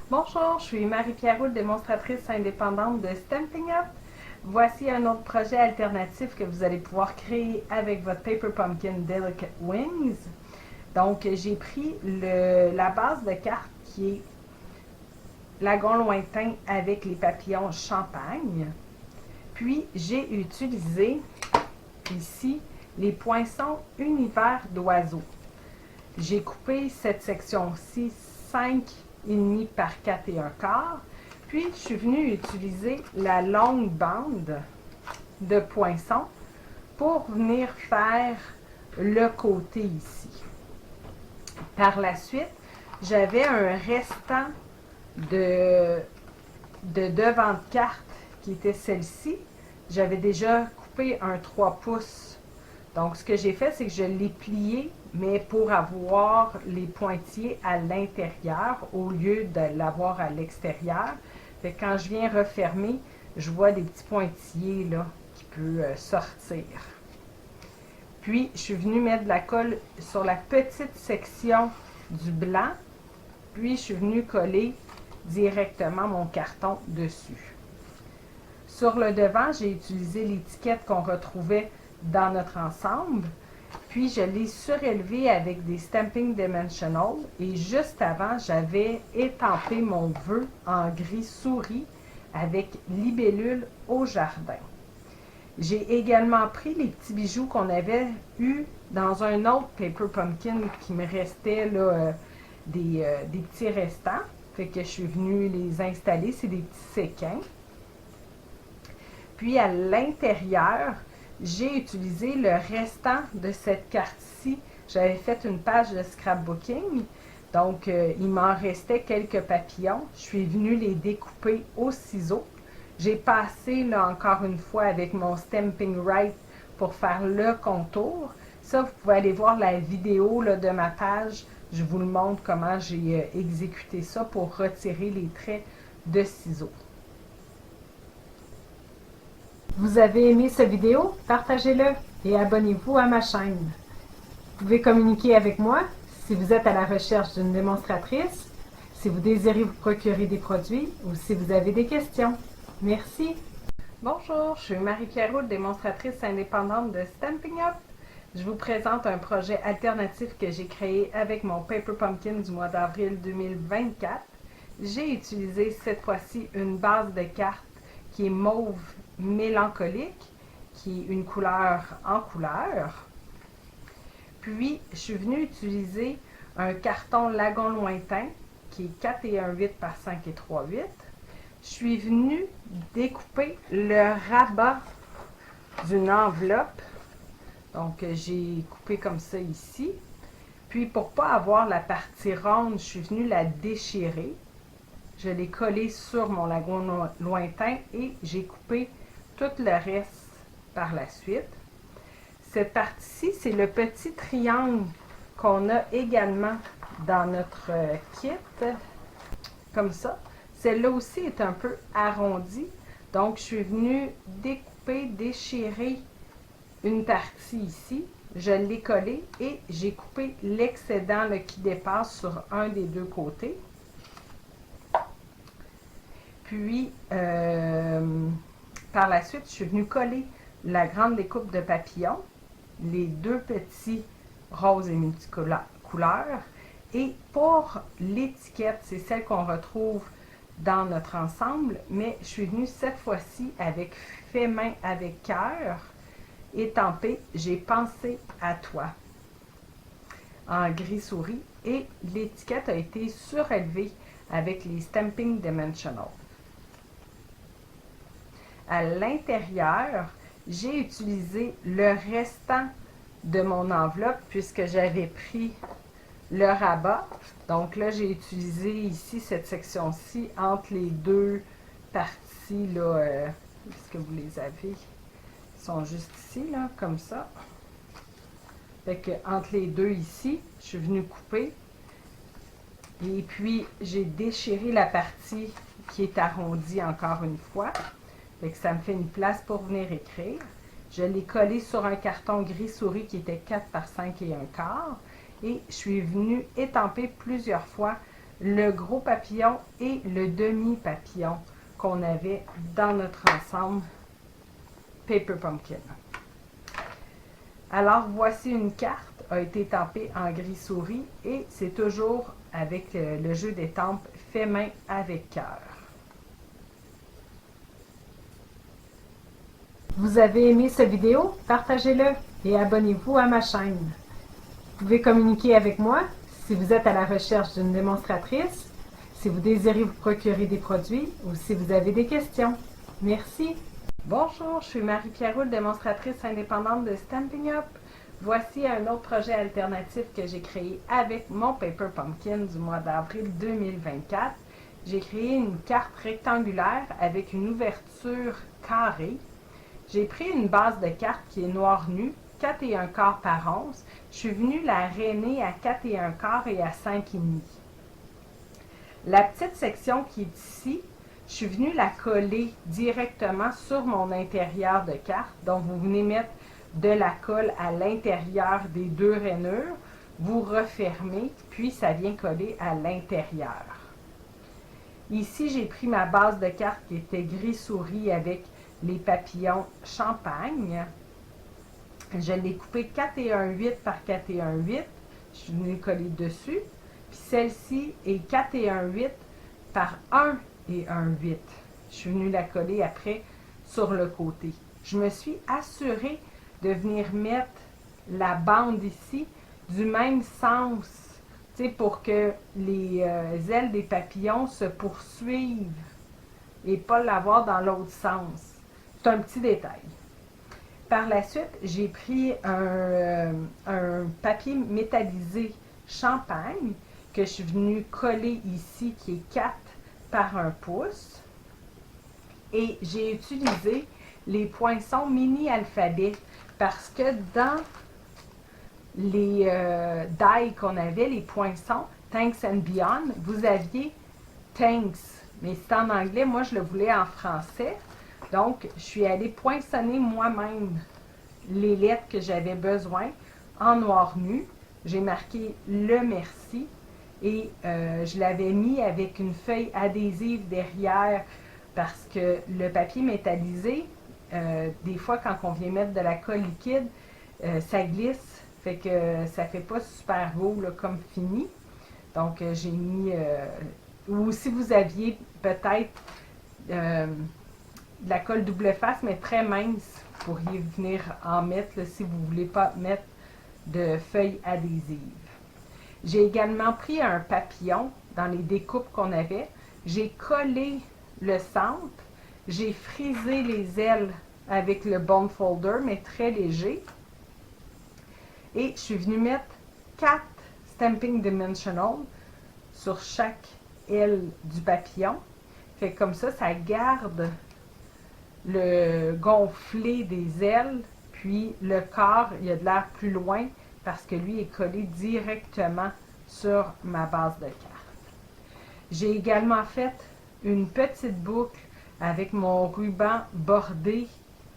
Bonjour, je suis Marie-Pierre Roux, démonstratrice indépendante de Stampin' Up. Voici un autre projet alternatif que vous allez pouvoir créer avec votre Paper Pumpkin Delicate Wings. Donc, j'ai pris la base de carte qui est lagon lointain avec les papillons champagne. Puis, j'ai utilisé ici les poinçons univers d'oiseaux. J'ai coupé cette section-ci 5,5 par 4 et un quart. Puis, je suis venue utiliser la longue bande de poinçons pour venir faire le côté ici. Par la suite, j'avais un restant de devant de carte qui était celle-ci. J'avais déjà coupé un 3 pouces. Donc, ce que j'ai fait, c'est que je l'ai plié, mais pour avoir les pointillés à l'intérieur au lieu de l'avoir à l'extérieur. Fait que quand je viens refermer, je vois des petits pointillés là, qui peuvent sortir. Puis, je suis venue mettre de la colle sur la petite section du blanc. Puis, je suis venue coller directement mon carton dessus. Sur le devant, j'ai utilisé l'étiquette qu'on retrouvait dans notre ensemble. Puis, je l'ai surélevé avec des Stamping Dimensional. Et juste avant, j'avais étampé mon vœu en gris souris avec libellule au jardin. J'ai également pris les petits bijoux qu'on avait eus dans un autre Paper Pumpkin qui me restait là, des petits restants. Fait que je suis venue les installer. C'est des petits séquins. Puis à l'intérieur, j'ai utilisé le restant de cette carte-ci. J'avais fait une page de scrapbooking. Donc, il m'en restait quelques papillons. Je suis venue les découper au ciseau. J'ai passé, là, encore une fois, avec mon Stamping Right pour faire le contour. Ça, vous pouvez aller voir la vidéo là, de ma page. Je vous le montre comment j'ai exécuté ça pour retirer les traits de ciseaux. Vous avez aimé cette vidéo? Partagez-le et abonnez-vous à ma chaîne. Vous pouvez communiquer avec moi si vous êtes à la recherche d'une démonstratrice, si vous désirez vous procurer des produits ou si vous avez des questions. Merci! Bonjour, je suis Marie-Pierre Roux, démonstratrice indépendante de Stampin' Up. Je vous présente un projet alternatif que j'ai créé avec mon Paper Pumpkin du mois d'avril 2024. J'ai utilisé cette fois-ci une base de cartes qui est mauve mélancolique, qui est une couleur en couleur. Puis, je suis venue utiliser un carton lagon lointain qui est 4,1/8 par 5,3/8. Je suis venue découper le rabat d'une enveloppe. Donc, j'ai coupé comme ça ici. Puis, pour ne pas avoir la partie ronde, je suis venue la déchirer. Je l'ai collé sur mon lagon lointain et j'ai coupé tout le reste par la suite. Cette partie-ci, c'est le petit triangle qu'on a également dans notre kit, comme ça. Celle-là aussi est un peu arrondie, donc je suis venue découper, déchirer une partie ici. Je l'ai collée et j'ai coupé l'excédent qui dépasse sur un des deux côtés. Puis, par la suite, je suis venue coller la grande découpe de papillon, les deux petits roses et multicouleurs. Et pour l'étiquette, c'est celle qu'on retrouve dans notre ensemble, mais je suis venue cette fois-ci avec fait main avec cœur, étampé « J'ai pensé à toi » en gris souris, et l'étiquette a été surélevée avec les Stamping Dimensional. À l'intérieur, j'ai utilisé le restant de mon enveloppe puisque j'avais pris le rabat. Donc là, j'ai utilisé ici cette section-ci entre les deux parties. Là, est-ce que vous les avez? Ils sont juste ici, là, comme ça. Fait que entre les deux ici, je suis venue couper. Et puis, j'ai déchiré la partie qui est arrondie encore une fois. Fait que ça me fait une place pour venir écrire. Je l'ai collé sur un carton gris souris qui était 4 par 5 et un quart. Et je suis venue étamper plusieurs fois le gros papillon et le demi-papillon qu'on avait dans notre ensemble Paper Pumpkin. Alors, voici une carte, a été étampée en gris souris et c'est toujours avec le jeu d'étampes fait main avec cœur. Vous avez aimé cette vidéo? Partagez-le et abonnez-vous à ma chaîne. Vous pouvez communiquer avec moi si vous êtes à la recherche d'une démonstratrice, si vous désirez vous procurer des produits ou si vous avez des questions. Merci! Bonjour, je suis Marie-Pierre Roule, démonstratrice indépendante de Stampin' Up! Voici un autre projet alternatif que j'ai créé avec mon Paper Pumpkin du mois d'avril 2024. J'ai créé une carte rectangulaire avec une ouverture carrée. J'ai pris une base de carte qui est noire nue, 4 et 1 quart par 11. Je suis venue la rainer à 4 et 1 quart et à 5,5. La petite section qui est ici, je suis venue la coller directement sur mon intérieur de carte. Donc, vous venez mettre de la colle à l'intérieur des deux rainures. Vous refermez, puis ça vient coller à l'intérieur. Ici, j'ai pris ma base de carte qui était gris souris avec les papillons champagne. Je l'ai coupé 4 et 1/8 par 4 et 1/8. Je suis venue coller dessus. Puis celle-ci est 4 et 1/8 par 1 et 1/8. Je suis venue la coller après sur le côté. Je me suis assurée de venir mettre la bande ici du même sens, pour que les ailes des papillons se poursuivent et pas l'avoir dans l'autre sens. C'est un petit détail. Par la suite, j'ai pris un papier métallisé champagne que je suis venue coller ici, qui est 4 par 1 pouce. Et j'ai utilisé les poinçons mini-alphabet parce que dans les die qu'on avait, les poinçons Thanks and Beyond, vous aviez Thanks, mais c'est en anglais, moi je le voulais en français. Donc, je suis allée poinçonner moi-même les lettres que j'avais besoin en noir nu. J'ai marqué le merci et je l'avais mis avec une feuille adhésive derrière parce que le papier métallisé, des fois quand on vient mettre de la colle liquide, ça glisse, fait que ça fait pas super beau là, comme fini. Donc, j'ai mis, ou si vous aviez peut-être de la colle double face, mais très mince, vous pourriez venir en mettre là, si vous ne voulez pas mettre de feuilles adhésives. J'ai également pris un papillon dans les découpes qu'on avait. J'ai collé le centre. J'ai frisé les ailes avec le bone folder, mais très léger. Et je suis venue mettre 4 Stamping Dimensional sur chaque ailes du papillon. Fait que comme ça garde le gonflé des ailes, puis le corps, il a de l'air plus loin parce que lui est collé directement sur ma base de carte. J'ai également fait une petite boucle avec mon ruban bordé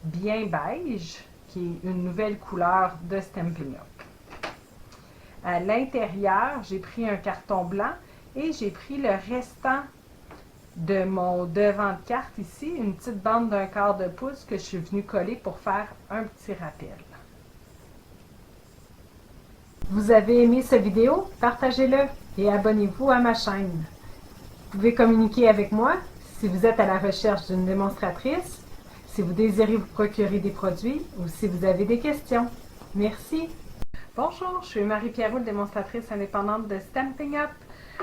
bien beige, qui est une nouvelle couleur de Stampin' Up. À l'intérieur, j'ai pris un carton blanc et j'ai pris le restant de mon devant de carte ici, une petite bande d'1/4 de pouce que je suis venue coller pour faire un petit rappel. Vous avez aimé cette vidéo? Partagez-le et abonnez-vous à ma chaîne. Vous pouvez communiquer avec moi si vous êtes à la recherche d'une démonstratrice, si vous désirez vous procurer des produits ou si vous avez des questions. Merci! Bonjour, je suis Marie-Pierre, démonstratrice indépendante de Stampin' Up.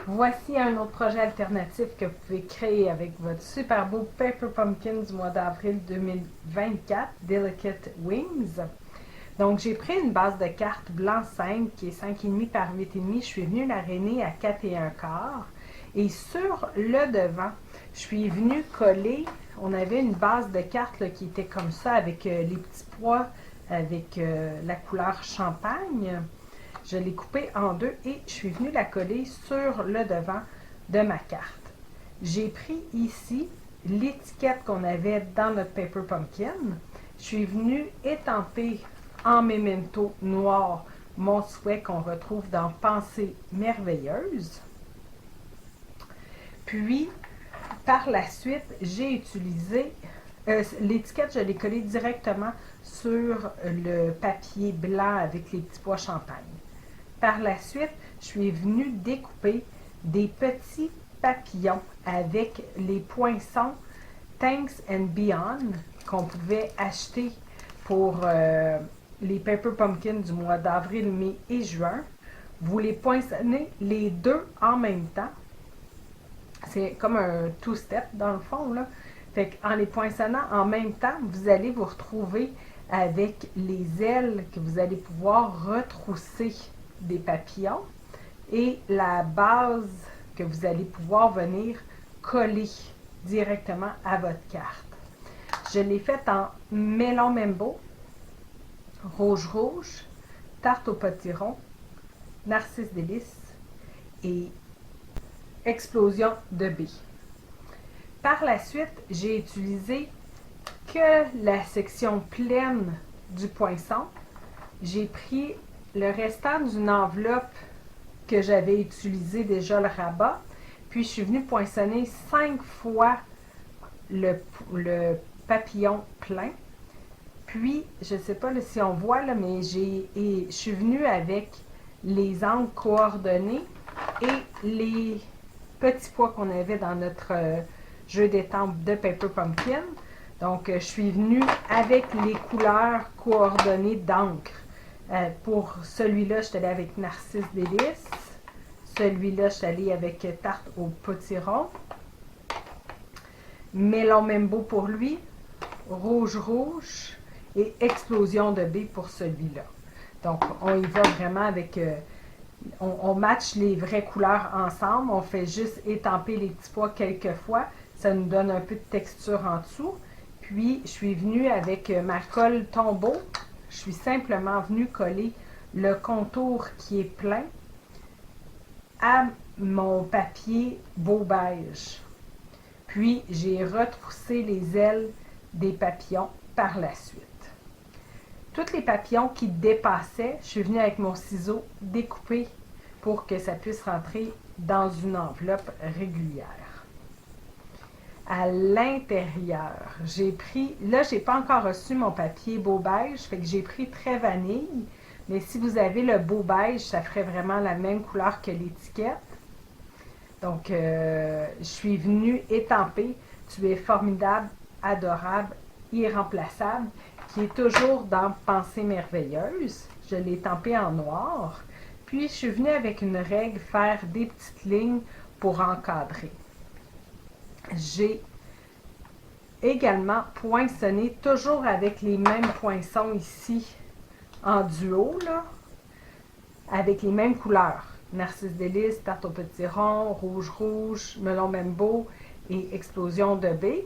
Voici un autre projet alternatif que vous pouvez créer avec votre super beau Paper Pumpkin du mois d'avril 2024, Delicate Wings. Donc, j'ai pris une base de cartes blanc simple qui est 5,5 par 8,5. Je suis venue l'aréner à 4,25. Et sur le devant, je suis venue coller, on avait une base de cartes là, qui était comme ça avec les petits pois, avec la couleur champagne. Je l'ai coupée en deux et je suis venue la coller sur le devant de ma carte. J'ai pris ici l'étiquette qu'on avait dans notre Paper Pumpkin. Je suis venue étamper en memento noir mon souhait qu'on retrouve dans Pensée merveilleuse. Puis, par la suite, j'ai utilisé l'étiquette, je l'ai collée directement sur le papier blanc avec les petits pois champagne. Par la suite, je suis venue découper des petits papillons avec les poinçons Thanks and Beyond qu'on pouvait acheter pour les Paper Pumpkin du mois d'avril, mai et juin. Vous les poinçonnez les deux en même temps. C'est comme un two-step dans le fond, là. Fait qu'en les poinçonnant en même temps, vous allez vous retrouver avec les ailes que vous allez pouvoir retrousser des papillons et la base que vous allez pouvoir venir coller directement à votre carte. Je l'ai faite en Melon Membo, rouge, tarte au potiron, narcisse délice et explosion de baies. Par la suite, j'ai utilisé que la section pleine du poinçon. J'ai pris le restant d'une enveloppe que j'avais utilisé déjà le rabat, puis je suis venue poinçonner 5 fois le papillon plein. Puis, je ne sais pas là, si on voit, là, mais je suis venue avec les angles coordonnés et les petits pois qu'on avait dans notre jeu d'étampes de Paper Pumpkin. Donc, je suis venue avec les couleurs coordonnées d'encre. Pour celui-là, je suis allée avec Narcisse Délice. Celui-là, je suis allée avec Tarte au potiron. Melon Membo pour lui. Rouge et Explosion de baies pour celui-là. Donc, on y va vraiment avec... on match les vraies couleurs ensemble. On fait juste étamper les petits pois quelques fois. Ça nous donne un peu de texture en dessous. Puis, je suis venue avec ma colle Tombow. Je suis simplement venue coller le contour qui est plein à mon papier beau beige. Puis, j'ai retroussé les ailes des papillons par la suite. Tous les papillons qui dépassaient, je suis venue avec mon ciseau découper pour que ça puisse rentrer dans une enveloppe régulière. À l'intérieur, j'ai pris, là, j'ai pas encore reçu mon papier beau beige, fait que j'ai pris très vanille, mais si vous avez le beau beige, ça ferait vraiment la même couleur que l'étiquette. Donc, je suis venue étamper « Tu es formidable, adorable, irremplaçable », qui est toujours dans Pensée merveilleuse. Je l'ai étampé en noir. Puis, je suis venue avec une règle faire des petites lignes pour encadrer. J'ai également poinçonné, toujours avec les mêmes poinçons ici, en duo, là, avec les mêmes couleurs. Narcisse délice, tarte aux petits ronds, rouge rouge, melon Membo et explosion de baie.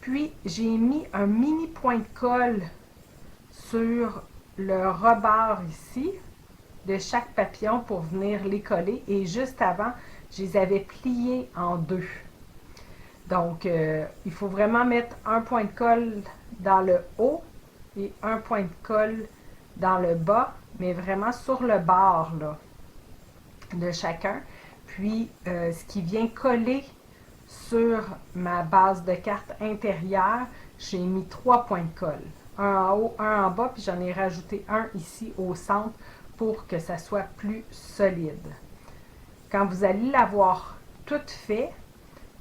Puis j'ai mis un mini point de colle sur le rebord ici de chaque papillon pour venir les coller. Et juste avant, je les avais pliés en deux. Donc, il faut vraiment mettre un point de colle dans le haut et un point de colle dans le bas, mais vraiment sur le bord là, de chacun. Puis, ce qui vient coller sur ma base de carte intérieure, j'ai mis 3 points de colle. Un en haut, un en bas, puis j'en ai rajouté un ici au centre pour que ça soit plus solide. Quand vous allez l'avoir tout fait,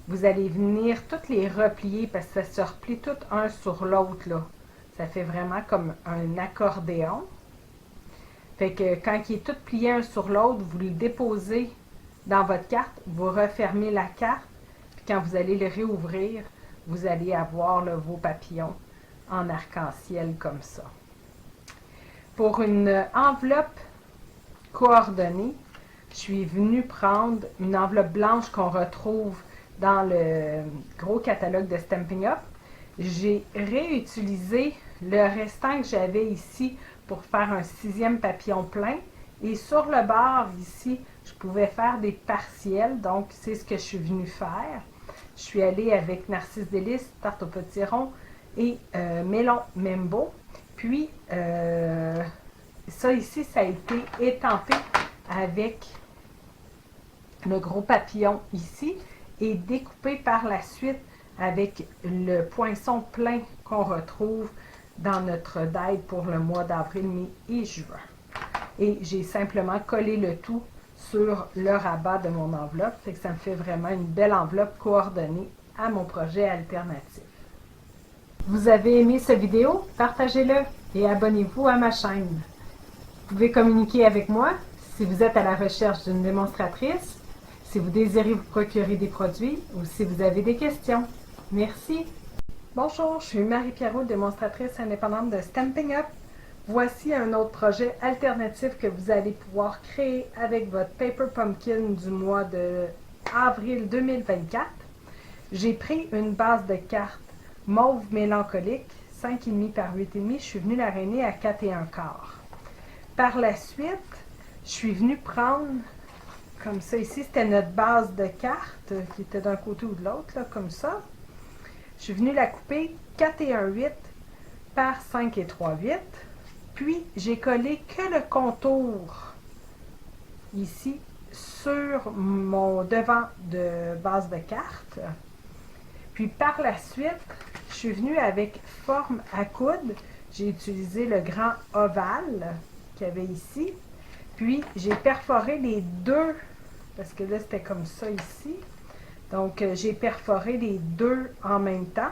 vous allez venir toutes les replier parce que ça se replie tout un sur l'autre là. Ça fait vraiment comme un accordéon. Fait que quand il est tout plié un sur l'autre, vous le déposez dans votre carte, vous refermez la carte, puis quand vous allez le réouvrir, vous allez avoir là, vos papillons en arc-en-ciel comme ça. Pour une enveloppe coordonnée, je suis venue prendre une enveloppe blanche qu'on retrouve dans le gros catalogue de Stampin' Up. J'ai réutilisé le restant que j'avais ici pour faire un 6e papillon plein. Et sur le bord ici, je pouvais faire des partiels. Donc, c'est ce que je suis venue faire. Je suis allée avec Narcisse délice, tarte aux petits ronds et melon Membo. Puis, ça ici, ça a été étampé avec le gros papillon ici et découpé par la suite avec le poinçon plein qu'on retrouve dans notre die pour le mois d'avril, mai et juin. Et j'ai simplement collé le tout sur le rabat de mon enveloppe, fait que ça me fait vraiment une belle enveloppe coordonnée à mon projet alternatif. Vous avez aimé cette vidéo? Partagez-le et abonnez-vous à ma chaîne. Vous pouvez communiquer avec moi si vous êtes à la recherche d'une démonstratrice, si vous désirez vous procurer des produits ou si vous avez des questions. Merci! Bonjour, je suis Marie-Pierrot, démonstratrice indépendante de Stampin' Up. Voici un autre projet alternatif que vous allez pouvoir créer avec votre Paper Pumpkin du mois de avril 2024. J'ai pris une base de cartes mauve mélancolique, 5,5 par 8,5. Je suis venue la rainer à 4,25. Par la suite, je suis venue prendre, comme ça ici, c'était notre base de cartes qui était d'un côté ou de l'autre, comme ça. Je suis venue la couper 4,18 par 5,38. Puis, j'ai collé que le contour ici sur mon devant de base de carte. Puis, par la suite, je suis venue avec forme à coude. J'ai utilisé le grand ovale qu'il y avait ici. Puis, j'ai perforé les deux, parce que là, c'était comme ça ici. Donc, j'ai perforé les deux en même temps.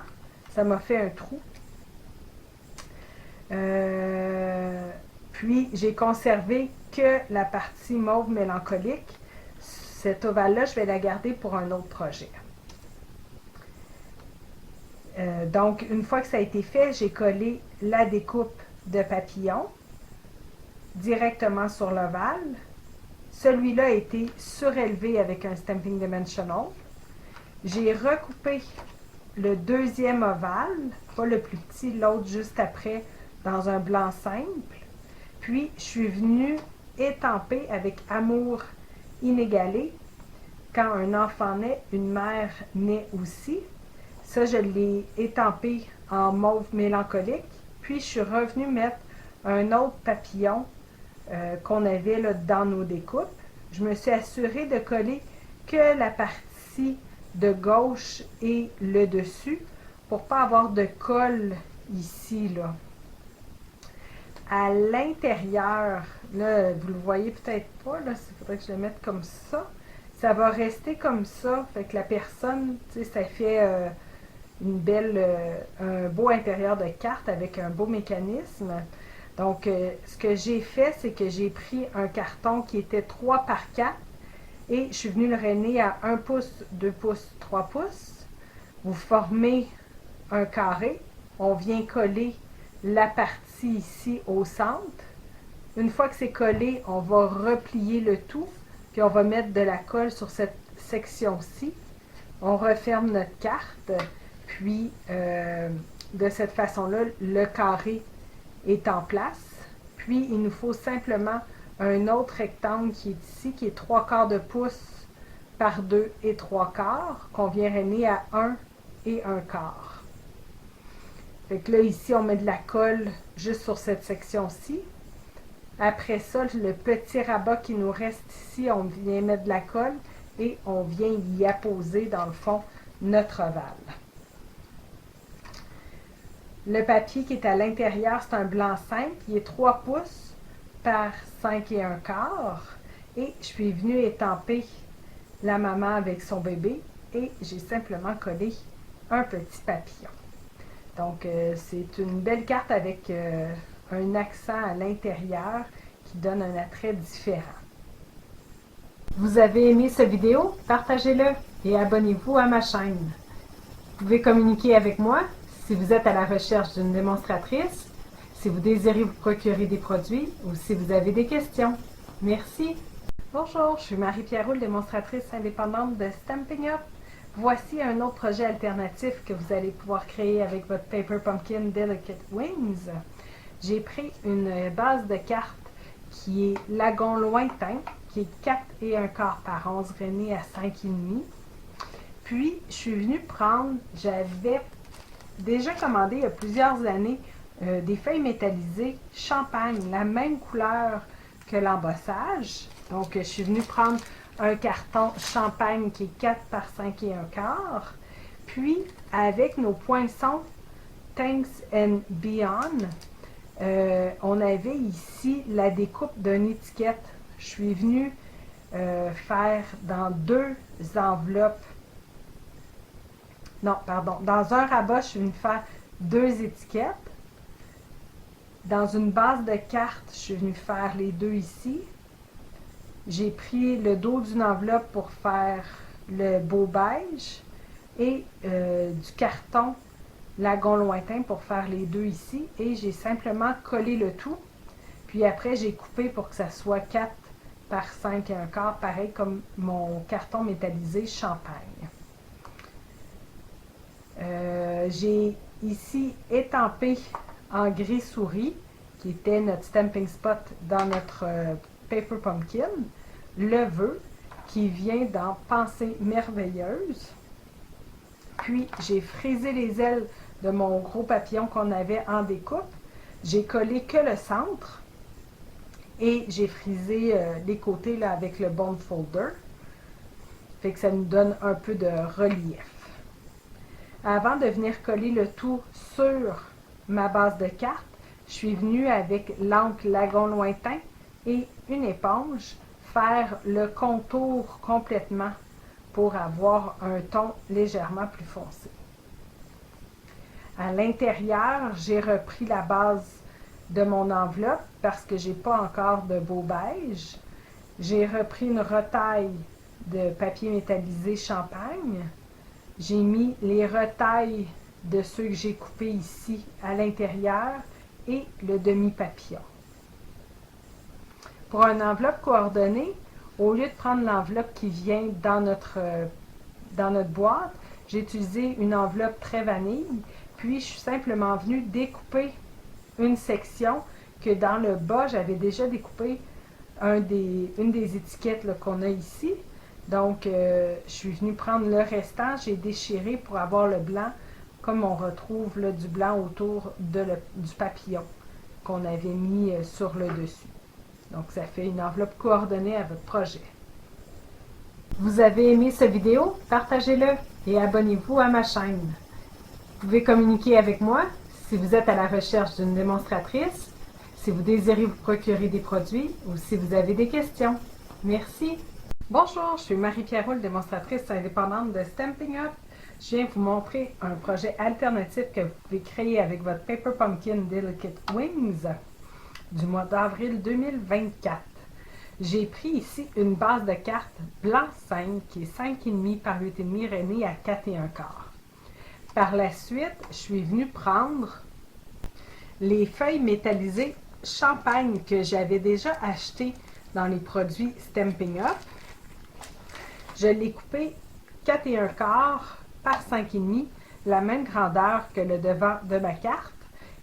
Ça m'a fait un trou. Puis, j'ai conservé que la partie mauve mélancolique. Cette ovale-là, je vais la garder pour un autre projet. Donc, une fois que ça a été fait, j'ai collé la découpe de papillon directement sur l'ovale. Celui-là a été surélevé avec un Stampin' Dimensional. J'ai recoupé le deuxième ovale, pas le plus petit, l'autre juste après, dans un blanc simple. Puis, je suis venue étamper avec amour inégalé. Quand un enfant naît, une mère naît aussi. Ça, je l'ai étampé en mauve mélancolique. Puis, je suis revenue mettre un autre papillon qu'on avait là, dans nos découpes. Je me suis assurée de coller que la partie de gauche et le dessus pour ne pas avoir de colle ici, là. À l'intérieur, là, vous le voyez peut-être pas, là, il faudrait que je le mette comme ça. Ça va rester comme ça, fait que la personne, tu sais, ça fait une belle, un beau intérieur de carte avec un beau mécanisme. Donc, ce que j'ai fait, c'est que j'ai pris un carton qui était 3 par 4 et je suis venue le rainer à 1 pouce, 2 pouces, 3 pouces. Vous formez un carré. On vient coller la partie ici au centre. Une fois que c'est collé, on va replier le tout, que puis on va mettre de la colle sur cette section-ci. On referme notre carte, puis de cette façon-là, le carré est en place. Puis il nous faut simplement un autre rectangle qui est ici, qui est 3/4 de pouce par 2 et 3/4, qu'on vient ramener à 1 et 1/4. Fait que là, ici, on met de la colle juste sur cette section-ci. Après ça, le petit rabat qui nous reste ici, on vient mettre de la colle et on vient y apposer, dans le fond, notre ovale. Le papier qui est à l'intérieur, c'est un blanc simple. Il est 3 pouces par 5 et 1/4. Et je suis venue étamper la maman avec son bébé et j'ai simplement collé un petit papillon. Donc, c'est une belle carte avec un accent à l'intérieur qui donne un attrait différent. Vous avez aimé cette vidéo? Partagez-le et abonnez-vous à ma chaîne. Vous pouvez communiquer avec moi si vous êtes à la recherche d'une démonstratrice, si vous désirez vous procurer des produits ou si vous avez des questions. Merci! Bonjour, je suis Marie-Pierre Roule, démonstratrice indépendante de Stampin' Up! Voici un autre projet alternatif que vous allez pouvoir créer avec votre Paper Pumpkin Delicate Wings. J'ai pris une base de cartes qui est Lagon Lointain, qui est 4 et 1/4 par 11 rainé à 5,5. Puis, je suis venue prendre, j'avais déjà commandé il y a plusieurs années des feuilles métallisées champagne, la même couleur que l'embossage. Donc, je suis venue prendre un carton champagne qui est 4 par 5 et 1/4. Puis, avec nos poinçons Thanks and Beyond, on avait ici la découpe d'une étiquette. Je suis venue faire dans 2 enveloppes. Non, pardon. Dans un rabat, je suis venue faire 2 étiquettes. Dans une base de cartes, je suis venue faire les 2 ici. J'ai pris le dos d'une enveloppe pour faire le beau beige et du carton Lagon Lointain pour faire les 2 ici. Et j'ai simplement collé le tout. Puis après, j'ai coupé pour que ça soit 4 par 5 et 1/4, pareil comme mon carton métallisé champagne. J'ai ici étampé en gris souris, qui était notre stamping spot dans notre Paper Pumpkin, le vœu qui vient dans Pensée merveilleuse. Puis j'ai frisé les ailes de mon gros papillon qu'on avait en découpe. J'ai collé que le centre et j'ai frisé les côtés là, avec le bond folder. Fait que ça nous donne un peu de relief. Avant de venir coller le tout sur ma base de cartes, je suis venue avec l'encre Lagon Lointain et une éponge faire le contour complètement pour avoir un ton légèrement plus foncé. À l'intérieur, j'ai repris la base de mon enveloppe parce que j'ai pas encore de beau beige. J'ai repris une retaille de papier métallisé champagne. J'ai mis les retailles de ceux que j'ai coupés ici à l'intérieur et le demi-papillon. Pour une enveloppe coordonnée, au lieu de prendre l'enveloppe qui vient dans notre boîte, j'ai utilisé une enveloppe très vanille, puis je suis simplement venue découper une section que dans le bas, j'avais déjà découpé une des étiquettes qu'on a ici. Donc, je suis venue prendre le restant, j'ai déchiré pour avoir le blanc, comme on retrouve là, du blanc autour du papillon qu'on avait mis sur le dessus. Donc, ça fait une enveloppe coordonnée à votre projet. Vous avez aimé cette vidéo? Partagez-le et abonnez-vous à ma chaîne. Vous pouvez communiquer avec moi si vous êtes à la recherche d'une démonstratrice, si vous désirez vous procurer des produits ou si vous avez des questions. Merci! Bonjour, je suis Marie-Pierre Roule, démonstratrice indépendante de Stampin' Up! Je viens vous montrer un projet alternatif que vous pouvez créer avec votre Paper Pumpkin Delicate Wings du mois d'avril 2024. J'ai pris ici une base de cartes blanc 5 qui est 5,5 par 8,5 rainé à 4 et 1/4. Par la suite, je suis venue prendre les feuilles métallisées champagne que j'avais déjà achetées dans les produits Stampin' Up. Je l'ai coupé 4 et 1 quart par 5,5, la même grandeur que le devant de ma carte.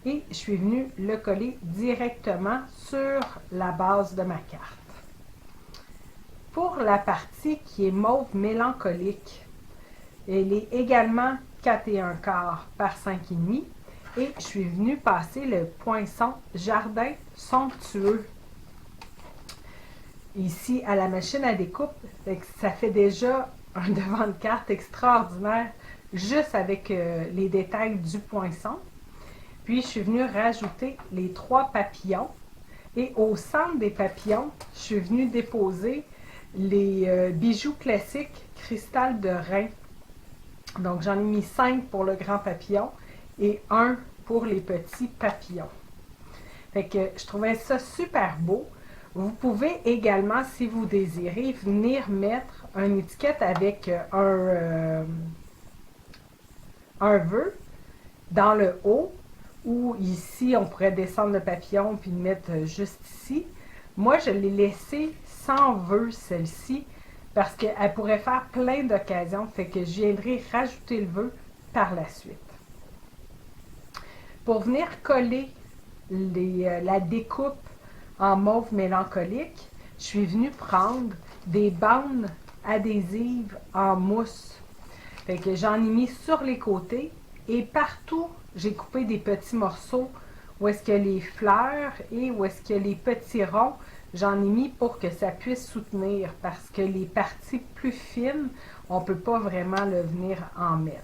Et je suis venue le coller directement sur la base de ma carte. Pour la partie qui est mauve mélancolique, elle est également 4 et 1 quart par 5,5 et je suis venue passer le poinçon Jardin somptueux ici à la machine à découpe. Ça fait déjà un devant de carte extraordinaire juste avec les détails du poinçon. Puis je suis venue rajouter les 3 papillons et au centre des papillons, je suis venue déposer les bijoux classiques cristal de Rhin. Donc j'en ai mis 5 pour le grand papillon et 1 pour les petits papillons. Fait que je trouvais ça super beau. Vous pouvez également, si vous désirez, venir mettre une étiquette avec un vœu dans le haut, ou ici, on pourrait descendre le papillon puis le mettre juste ici. Moi, je l'ai laissé sans vœu, celle-ci, parce qu'elle pourrait faire plein d'occasions, fait que je viendrai rajouter le vœu par la suite. Pour venir coller la découpe en mauve mélancolique, je suis venue prendre des bandes adhésives en mousse. Fait que j'en ai mis sur les côtés et partout, j'ai coupé des petits morceaux où est-ce que les fleurs et où est-ce que les petits ronds, j'en ai mis pour que ça puisse soutenir parce que les parties plus fines, on ne peut pas vraiment le venir en mettre.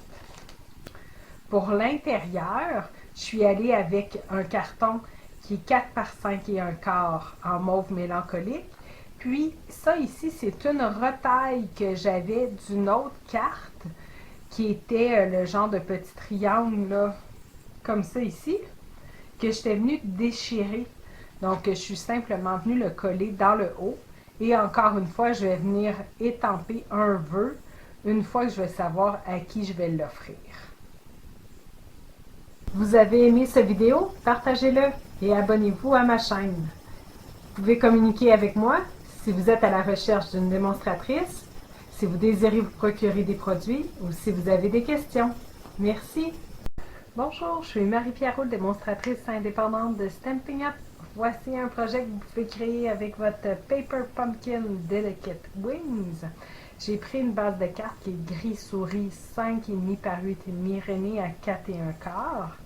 Pour l'intérieur, je suis allée avec un carton qui est 4 par 5 et 1 quart en mauve mélancolique. Puis ça ici, c'est une retaille que j'avais d'une autre carte qui était le genre de petit triangle là, comme ça ici, que j'étais venue déchirer. Donc, je suis simplement venue le coller dans le haut. Et encore une fois, je vais venir étamper un vœu une fois que je vais savoir à qui je vais l'offrir. Vous avez aimé cette vidéo? Partagez-le et abonnez-vous à ma chaîne. Vous pouvez communiquer avec moi si vous êtes à la recherche d'une démonstratrice, si vous désirez vous procurer des produits ou si vous avez des questions. Merci! Bonjour, je suis Marie-Pierre Roule, démonstratrice indépendante de Stampin' Up. Voici un projet que vous pouvez créer avec votre Paper Pumpkin Delicate Wings. J'ai pris une base de carte qui est gris souris 5,5 par 8,5 René à 4 et 1 quart.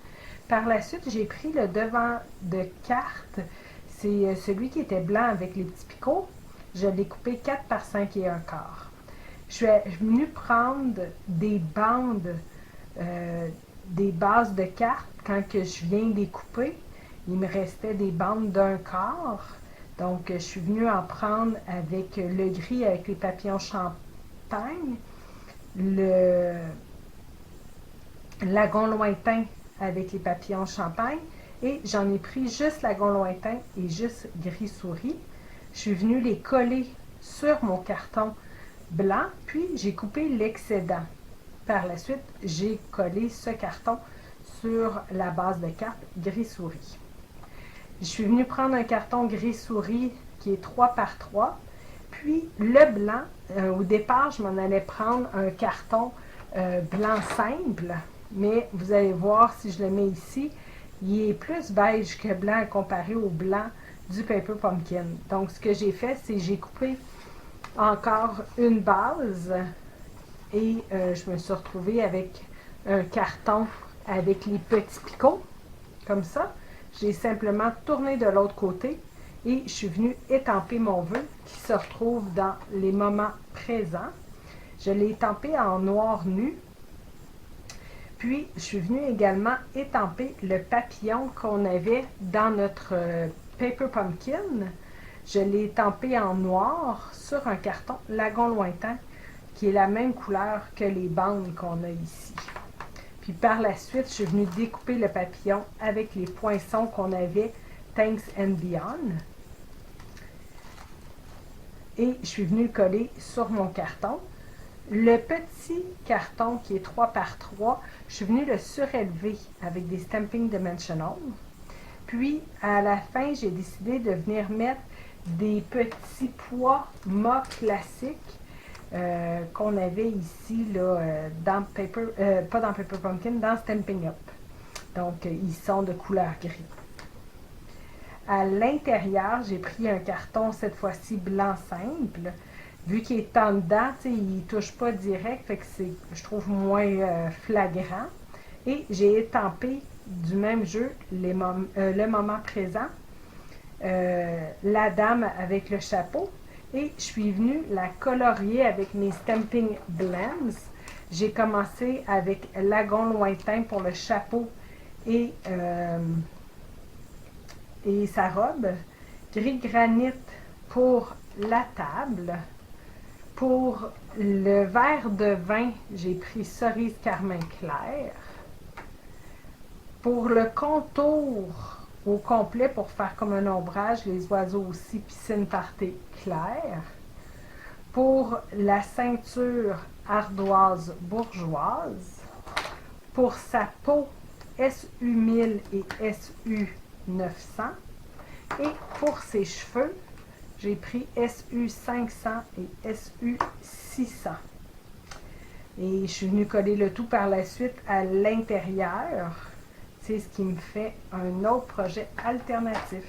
Par la suite, j'ai pris le devant de carte. C'est celui qui était blanc avec les petits picots. Je l'ai coupé 4 par 5 et 1 quart. Je suis venue prendre des bandes, des bases de cartes quand que je viens de les couper. Il me restait des bandes d'un quart. Donc, je suis venue en prendre avec le gris avec les papillons champagne, le lagon lointain avec les papillons champagne et j'en ai pris juste lagon lointain et juste gris souris. Je suis venue les coller sur mon carton blanc, puis j'ai coupé l'excédent. Par la suite, j'ai collé ce carton sur la base de carte gris souris. Je suis venue prendre un carton gris souris qui est 3 par 3. Puis le blanc, au départ, je m'en allais prendre un carton blanc simple, mais vous allez voir si je le mets ici, il est plus beige que blanc comparé au blanc du Paper Pumpkin. Donc ce que j'ai fait, c'est j'ai coupé encore une base et je me suis retrouvée avec un carton avec les petits picots, comme ça. J'ai simplement tourné de l'autre côté et je suis venue étamper mon vœu qui se retrouve dans les moments présents. Je l'ai étampé en noir nu. Puis, je suis venue également étamper le papillon qu'on avait dans notre Paper Pumpkin. Je l'ai étampé en noir sur un carton lagon lointain qui est la même couleur que les bandes qu'on a ici. Puis par la suite, je suis venue découper le papillon avec les poinçons qu'on avait Thanks and Beyond. Et je suis venue le coller sur mon carton. Le petit carton qui est 3 par 3, je suis venue le surélever avec des Stampin' Dimensional. Puis à la fin, j'ai décidé de venir mettre des petits pois mâts classiques qu'on avait ici, là, pas dans Paper Pumpkin, dans Stampin' Up. Donc, ils sont de couleur gris. À l'intérieur, j'ai pris un carton, cette fois-ci blanc simple. Vu qu'il est en dedans, il ne touche pas direct, fait que c'est, je trouve, moins flagrant. Et j'ai étampé du même jeu le moment présent, la dame avec le chapeau. Et je suis venue la colorier avec mes Stampin' Blends. J'ai commencé avec lagon lointain pour le chapeau et sa robe, gris granit pour la table. Pour le verre de vin, j'ai pris cerise carmin clair. Pour le contour au complet, pour faire comme un ombrage, les oiseaux aussi, piscine party clair. Pour la ceinture ardoise bourgeoise. Pour sa peau, SU 1000 et SU 900. Et pour ses cheveux, j'ai pris SU 500 et SU 600. Et je suis venue coller le tout par la suite à l'intérieur. C'est ce qui me fait un autre projet alternatif.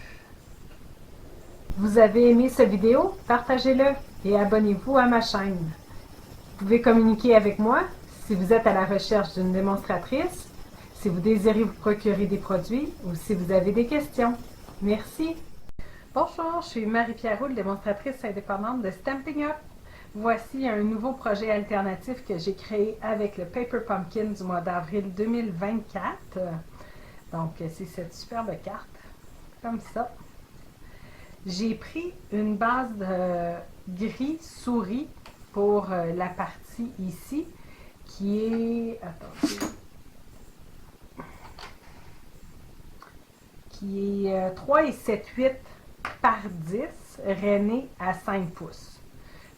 Vous avez aimé cette vidéo? Partagez-le et abonnez-vous à ma chaîne. Vous pouvez communiquer avec moi si vous êtes à la recherche d'une démonstratrice, si vous désirez vous procurer des produits ou si vous avez des questions. Merci! Bonjour, je suis Marie-Pierre Roux, démonstratrice indépendante de Stampin' Up. Voici un nouveau projet alternatif que j'ai créé avec le Paper Pumpkin du mois d'avril 2024. Donc, c'est cette superbe carte, comme ça. J'ai pris une base de gris souris pour la partie ici, qui est... Attendez. Qui est 3 et 7/8 par 10, rainé à 5 pouces.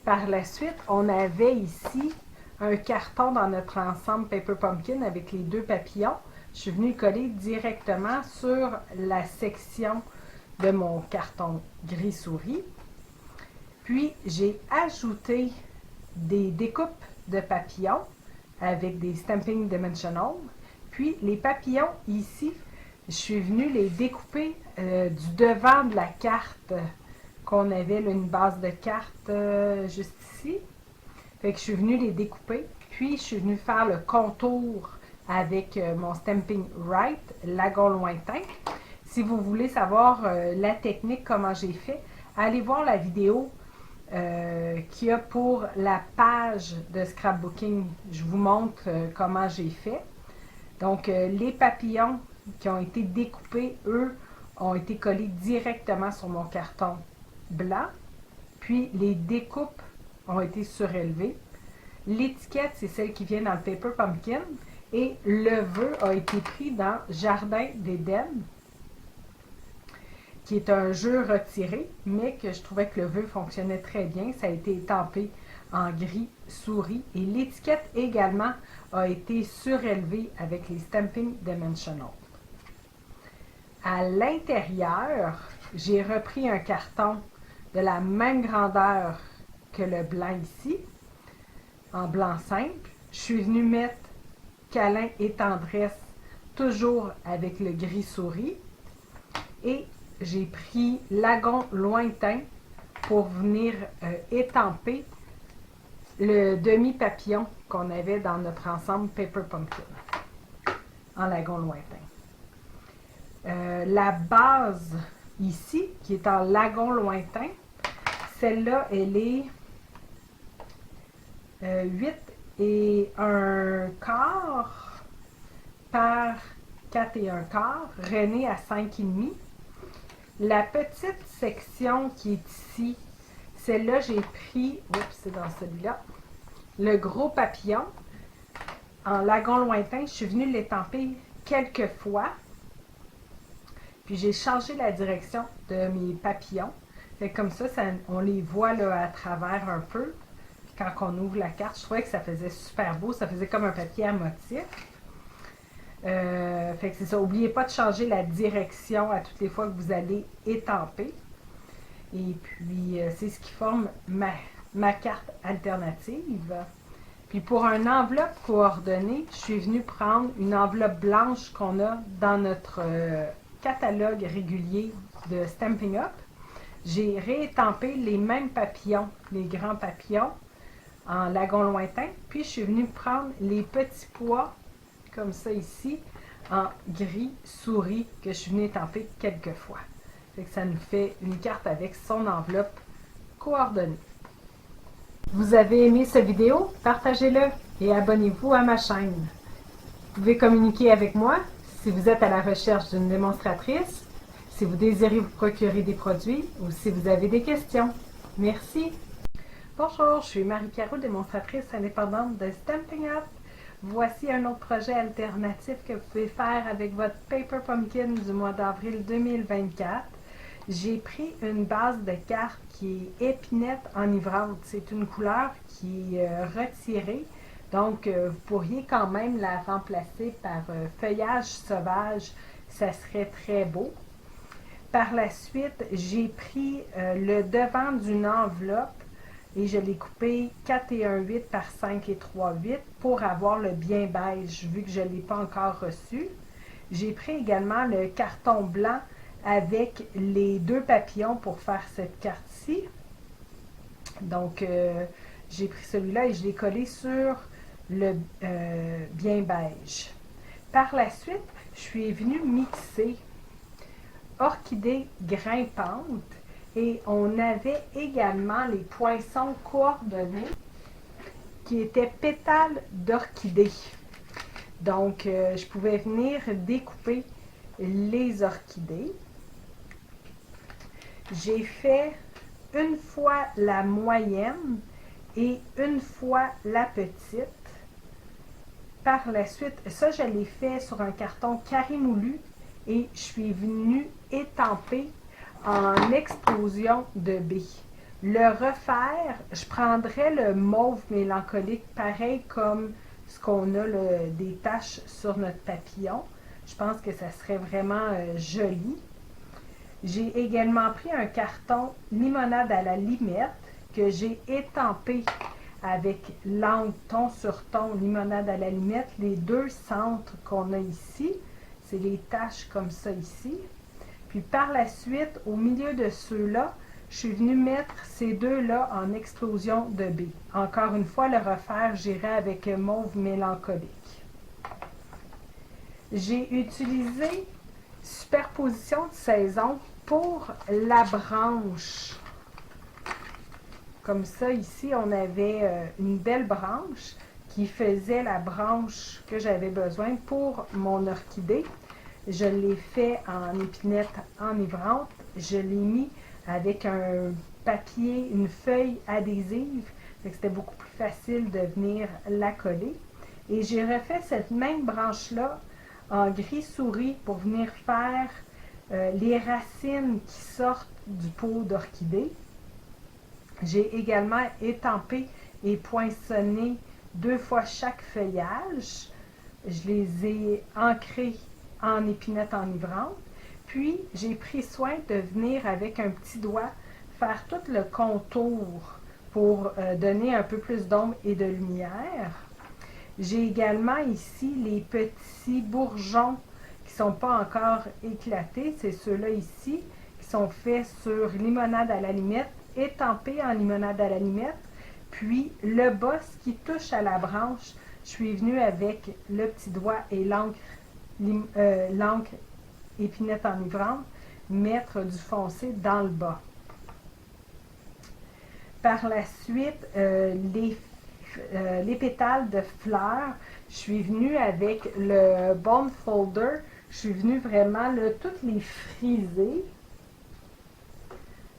Par la suite, on avait ici un carton dans notre ensemble Paper Pumpkin avec les deux papillons. Je suis venue coller directement sur la section de mon carton gris souris. Puis, j'ai ajouté des découpes de papillons avec des Stampin' Dimensional. Puis, les papillons ici, je suis venue les découper du devant de la carte qu'on avait, là, une base de cartes juste ici. Fait que je suis venue les découper. Puis, je suis venue faire le contour avec mon Stampin' Right, lagon lointain. Si vous voulez savoir la technique, comment j'ai fait, allez voir la vidéo qu'il y a pour la page de scrapbooking. Je vous montre comment j'ai fait. Donc, les papillons qui ont été découpés, eux, ont été collés directement sur mon carton blanc. Puis, les découpes ont été surélevées. L'étiquette, c'est celle qui vient dans le Paper Pumpkin. Et le vœu a été pris dans Jardin d'Éden, qui est un jeu retiré, mais que je trouvais que le vœu fonctionnait très bien. Ça a été étampé en gris souris. Et l'étiquette également a été surélevée avec les Stampin' Dimensional. À l'intérieur, j'ai repris un carton de la même grandeur que le blanc ici, en blanc simple. Je suis venue mettre câlin et tendresse, toujours avec le gris souris. Et j'ai pris lagon lointain pour venir étamper le demi-papillon qu'on avait dans notre ensemble Paper Pumpkin en lagon lointain. La base ici, qui est en lagon lointain, celle-là, elle est 8 et 1/4 par 4 et 1/4, rainé à 5,5. La petite section qui est ici, celle-là, j'ai pris, c'est dans celui-là, le gros papillon en lagon lointain. Je suis venue l'étamper quelques fois. Puis j'ai changé la direction de mes papillons. Fait comme ça, on les voit là, à travers un peu. Puis quand on ouvre la carte, je trouvais que ça faisait super beau. Ça faisait comme un papier à motif. Fait que c'est ça. N'oubliez pas de changer la direction à toutes les fois que vous allez étamper. Et puis, c'est ce qui forme ma carte alternative. Puis pour une enveloppe coordonnée, je suis venue prendre une enveloppe blanche qu'on a dans notre catalogue régulier de Stampin' Up. J'ai réétampé les mêmes papillons, les grands papillons, en lagon lointain. Puis je suis venue prendre les petits pois, comme ça ici, en gris souris, que je suis venue étamper quelques fois. Fait que ça nous fait une carte avec son enveloppe coordonnée. Vous avez aimé cette vidéo? Partagez-le et abonnez-vous à ma chaîne. Vous pouvez communiquer avec moi si vous êtes à la recherche d'une démonstratrice, si vous désirez vous procurer des produits ou si vous avez des questions. Merci! Bonjour, je suis Marie-Caro, démonstratrice indépendante de Stampin' Up. Voici un autre projet alternatif que vous pouvez faire avec votre Paper Pumpkin du mois d'avril 2024. J'ai pris une base de carte qui est épinette enivrante. C'est une couleur qui est retirée. Donc, vous pourriez quand même la remplacer par feuillage sauvage. Ça serait très beau. Par la suite, j'ai pris le devant d'une enveloppe et je l'ai coupé 4 et 1/8 par 5 et 3/8 pour avoir le bien beige, vu que je ne l'ai pas encore reçu. J'ai pris également le carton blanc avec les deux papillons pour faire cette carte-ci. Donc, j'ai pris celui-là et je l'ai collé sur le bien beige. Par la suite, je suis venue mixer orchidée grimpante et on avait également les poinçons coordonnés qui étaient pétales d'orchidée. Donc, je pouvais venir découper les orchidées. J'ai fait une fois la moyenne et une fois la petite. Par la suite, ça je l'ai fait sur un carton carré moulu et je suis venue étamper en explosion de baie. Le refaire, je prendrais le mauve mélancolique pareil comme ce qu'on a des taches sur notre papillon. Je pense que ça serait vraiment joli. J'ai également pris un carton limonade à la limette que j'ai étampé avec l'encre ton sur ton limonade à la limette. Les deux centres qu'on a ici, c'est les taches comme ça ici. Puis par la suite, au milieu de ceux-là, je suis venue mettre ces deux-là en explosion de baie. Encore une fois, le refaire, j'irai avec mauve mélancolique. J'ai utilisé superposition de saison pour la branche. Comme ça, ici, on avait une belle branche qui faisait la branche que j'avais besoin pour mon orchidée. Je l'ai fait en épinette enivrante. Je l'ai mis avec un papier, une feuille adhésive. C'était beaucoup plus facile de venir la coller. Et j'ai refait cette même branche-là en gris souris pour venir faire les racines qui sortent du pot d'orchidée. J'ai également étampé et poinçonné 2 fois chaque feuillage. Je les ai ancrés en épinette enivrante. Puis, j'ai pris soin de venir avec un petit doigt faire tout le contour pour donner un peu plus d'ombre et de lumière. J'ai également ici les petits bourgeons qui ne sont pas encore éclatés. C'est ceux-là ici qui sont faits sur limonade à la limette, étampés en limonade à la limette. Puis le boss qui touche à la branche, je suis venue avec le petit doigt et l'encre épinette enivrante, mettre du foncé dans le bas. Par la suite, les pétales de fleurs, je suis venue avec le Bond Folder, je suis venue vraiment toutes les friser.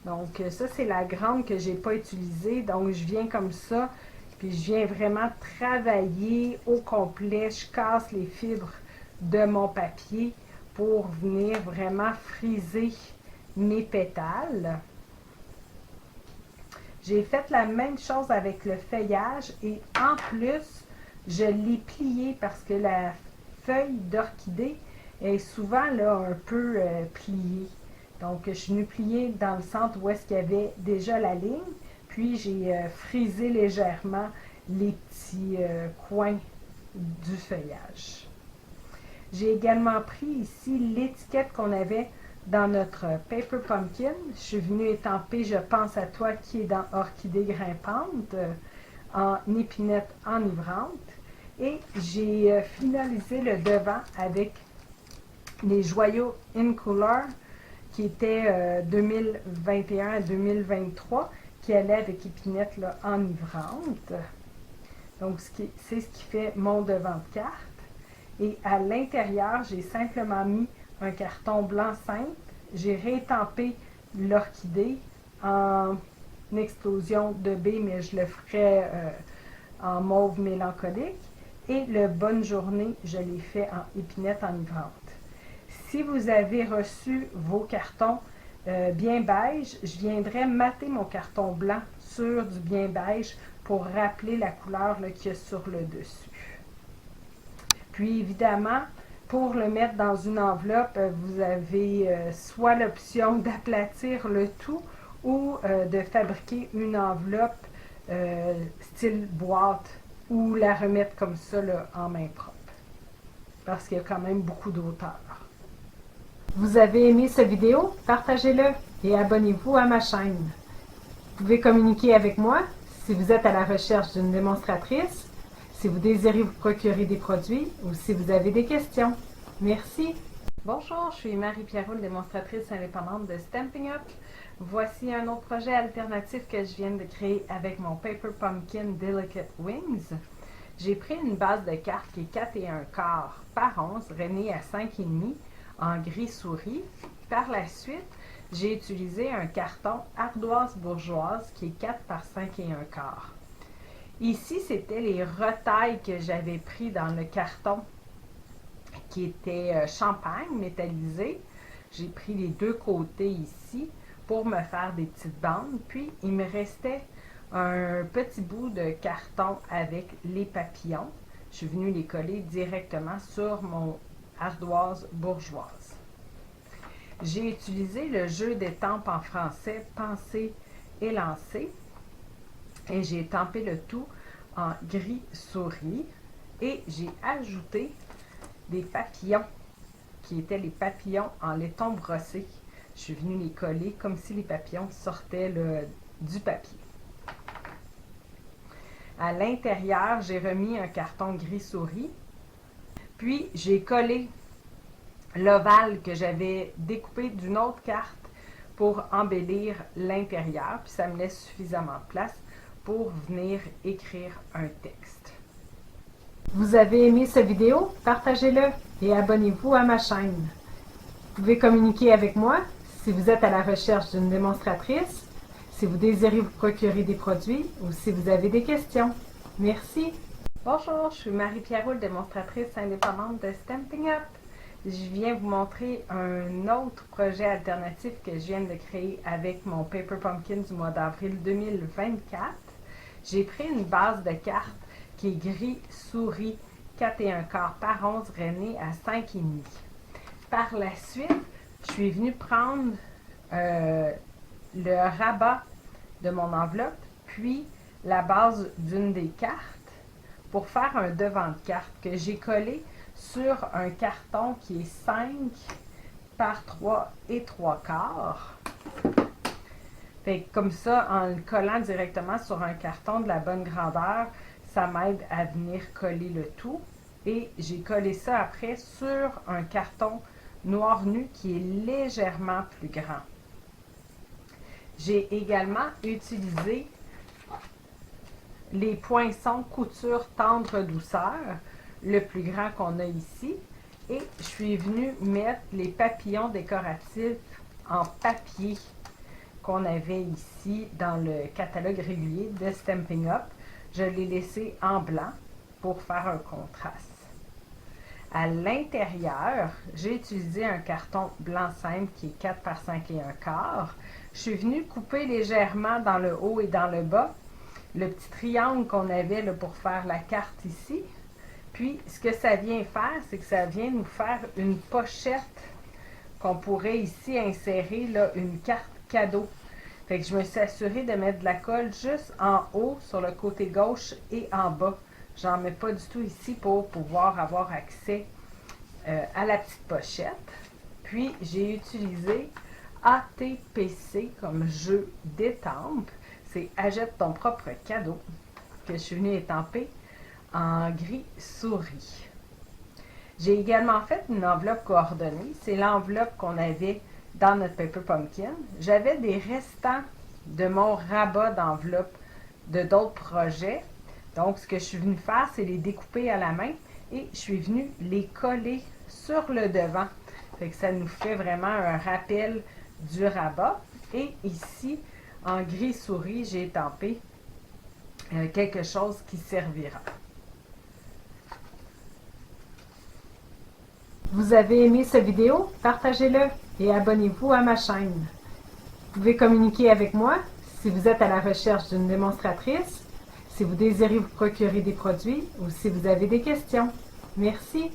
Donc ça, c'est la grande que je n'ai pas utilisée. Donc je viens comme ça, puis je viens vraiment travailler au complet. Je casse les fibres de mon papier pour venir vraiment friser mes pétales. J'ai fait la même chose avec le feuillage et en plus, je l'ai plié parce que la feuille d'orchidée est souvent là un peu pliée. Donc, je suis venue plier dans le centre où est-ce qu'il y avait déjà la ligne. Puis j'ai frisé légèrement les petits coins du feuillage. J'ai également pris ici l'étiquette qu'on avait dans notre Paper Pumpkin. Je suis venue étamper Je pense à toi qui est dans Orchidée grimpante en épinette enivrante. Et j'ai finalisé le devant avec les joyaux In Color qui étaient 2021 à 2023 qui allaient avec épinette là, enivrante. Donc c'est ce qui fait mon devant de carte. Et à l'intérieur, j'ai simplement mis un carton blanc simple. J'ai réétampé l'orchidée en explosion de baie, mais je le ferai en mauve mélancolique. Et le Bonne journée, je l'ai fait en épinette enivrante. Si vous avez reçu vos cartons bien beige, je viendrai mater mon carton blanc sur du bien beige pour rappeler la couleur qu'il y a sur le dessus. Puis évidemment, pour le mettre dans une enveloppe, vous avez soit l'option d'aplatir le tout ou de fabriquer une enveloppe style boîte ou la remettre comme ça là, en main propre. Parce qu'il y a quand même beaucoup d'auteur. Vous avez aimé cette vidéo? Partagez-le et abonnez-vous à ma chaîne. Vous pouvez communiquer avec moi si vous êtes à la recherche d'une démonstratrice, si vous désirez vous procurer des produits ou si vous avez des questions. Merci. Bonjour, je suis Marie-Pierre Roule, démonstratrice indépendante de Stampin' Up. Voici un autre projet alternatif que je viens de créer avec mon Paper Pumpkin Delicate Wings. J'ai pris une base de cartes qui est 4 1/4 par 11, rainée à 5,5 en gris souris. Par la suite, j'ai utilisé un carton ardoise bourgeoise qui est 4 par 5 1/4. Ici, c'était les retailles que j'avais pris dans le carton qui était champagne métallisé. J'ai pris les deux côtés ici pour me faire des petites bandes. Puis, il me restait un petit bout de carton avec les papillons. Je suis venue les coller directement sur mon ardoise bourgeoise. J'ai utilisé le jeu d'étampes en français Penser et lancer. Et j'ai étampé le tout en gris souris. Et j'ai ajouté des papillons qui étaient les papillons en laiton brossé. Je suis venue les coller comme si les papillons sortaient du papier. À l'intérieur, j'ai remis un carton gris souris. Puis, j'ai collé l'ovale que j'avais découpé d'une autre carte pour embellir l'intérieur. Puis, ça me laisse suffisamment de place pour venir écrire un texte. Vous avez aimé cette vidéo? Partagez-le et abonnez-vous à ma chaîne. Vous pouvez communiquer avec moi si vous êtes à la recherche d'une démonstratrice, si vous désirez vous procurer des produits ou si vous avez des questions. Merci. Bonjour, je suis Marie-Pierre Roule, démonstratrice indépendante de Stampin' Up. Je viens vous montrer un autre projet alternatif que je viens de créer avec mon Paper Pumpkin du mois d'avril 2024. J'ai pris une base de cartes qui est gris souris 4 1/4 par 11 rainée à 5,5. Par la suite, je suis venue prendre le rabat de mon enveloppe, puis la base d'une des cartes pour faire un devant de carte que j'ai collé sur un carton qui est 5 par 3 3/4. Fait que comme ça, en le collant directement sur un carton de la bonne grandeur, ça m'aide à venir coller le tout. Et j'ai collé ça après sur un carton noir nu qui est légèrement plus grand. J'ai également utilisé les poinçons couture tendre douceur, le plus grand qu'on a ici. Et je suis venue mettre les papillons décoratifs en papier qu'on avait ici dans le catalogue régulier de Stampin' Up. Je l'ai laissé en blanc pour faire un contraste. À l'intérieur, j'ai utilisé un carton blanc simple qui est 4 par 5 1/4. Je suis venue couper légèrement dans le haut et dans le bas le petit triangle qu'on avait là, pour faire la carte ici. Puis, ce que ça vient faire, c'est que ça vient nous faire une pochette qu'on pourrait ici insérer là, une carte cadeau. Fait que je me suis assurée de mettre de la colle juste en haut, sur le côté gauche et en bas. J'en mets pas du tout ici pour pouvoir avoir accès à la petite pochette. Puis j'ai utilisé ATPC comme jeu d'étampe. C'est Achète ton propre cadeau que je suis venue étamper en gris souris. J'ai également fait une enveloppe coordonnée. C'est l'enveloppe qu'on avait dans notre Paper Pumpkin. J'avais des restants de mon rabat d'enveloppe de d'autres projets. Donc, ce que je suis venue faire, c'est les découper à la main et je suis venue les coller sur le devant. Fait que ça nous fait vraiment un rappel du rabat. Et ici, en gris souris, j'ai étampé quelque chose qui servira. Vous avez aimé cette vidéo? Partagez-le et abonnez-vous à ma chaîne. Vous pouvez communiquer avec moi si vous êtes à la recherche d'une démonstratrice, si vous désirez vous procurer des produits ou si vous avez des questions. Merci.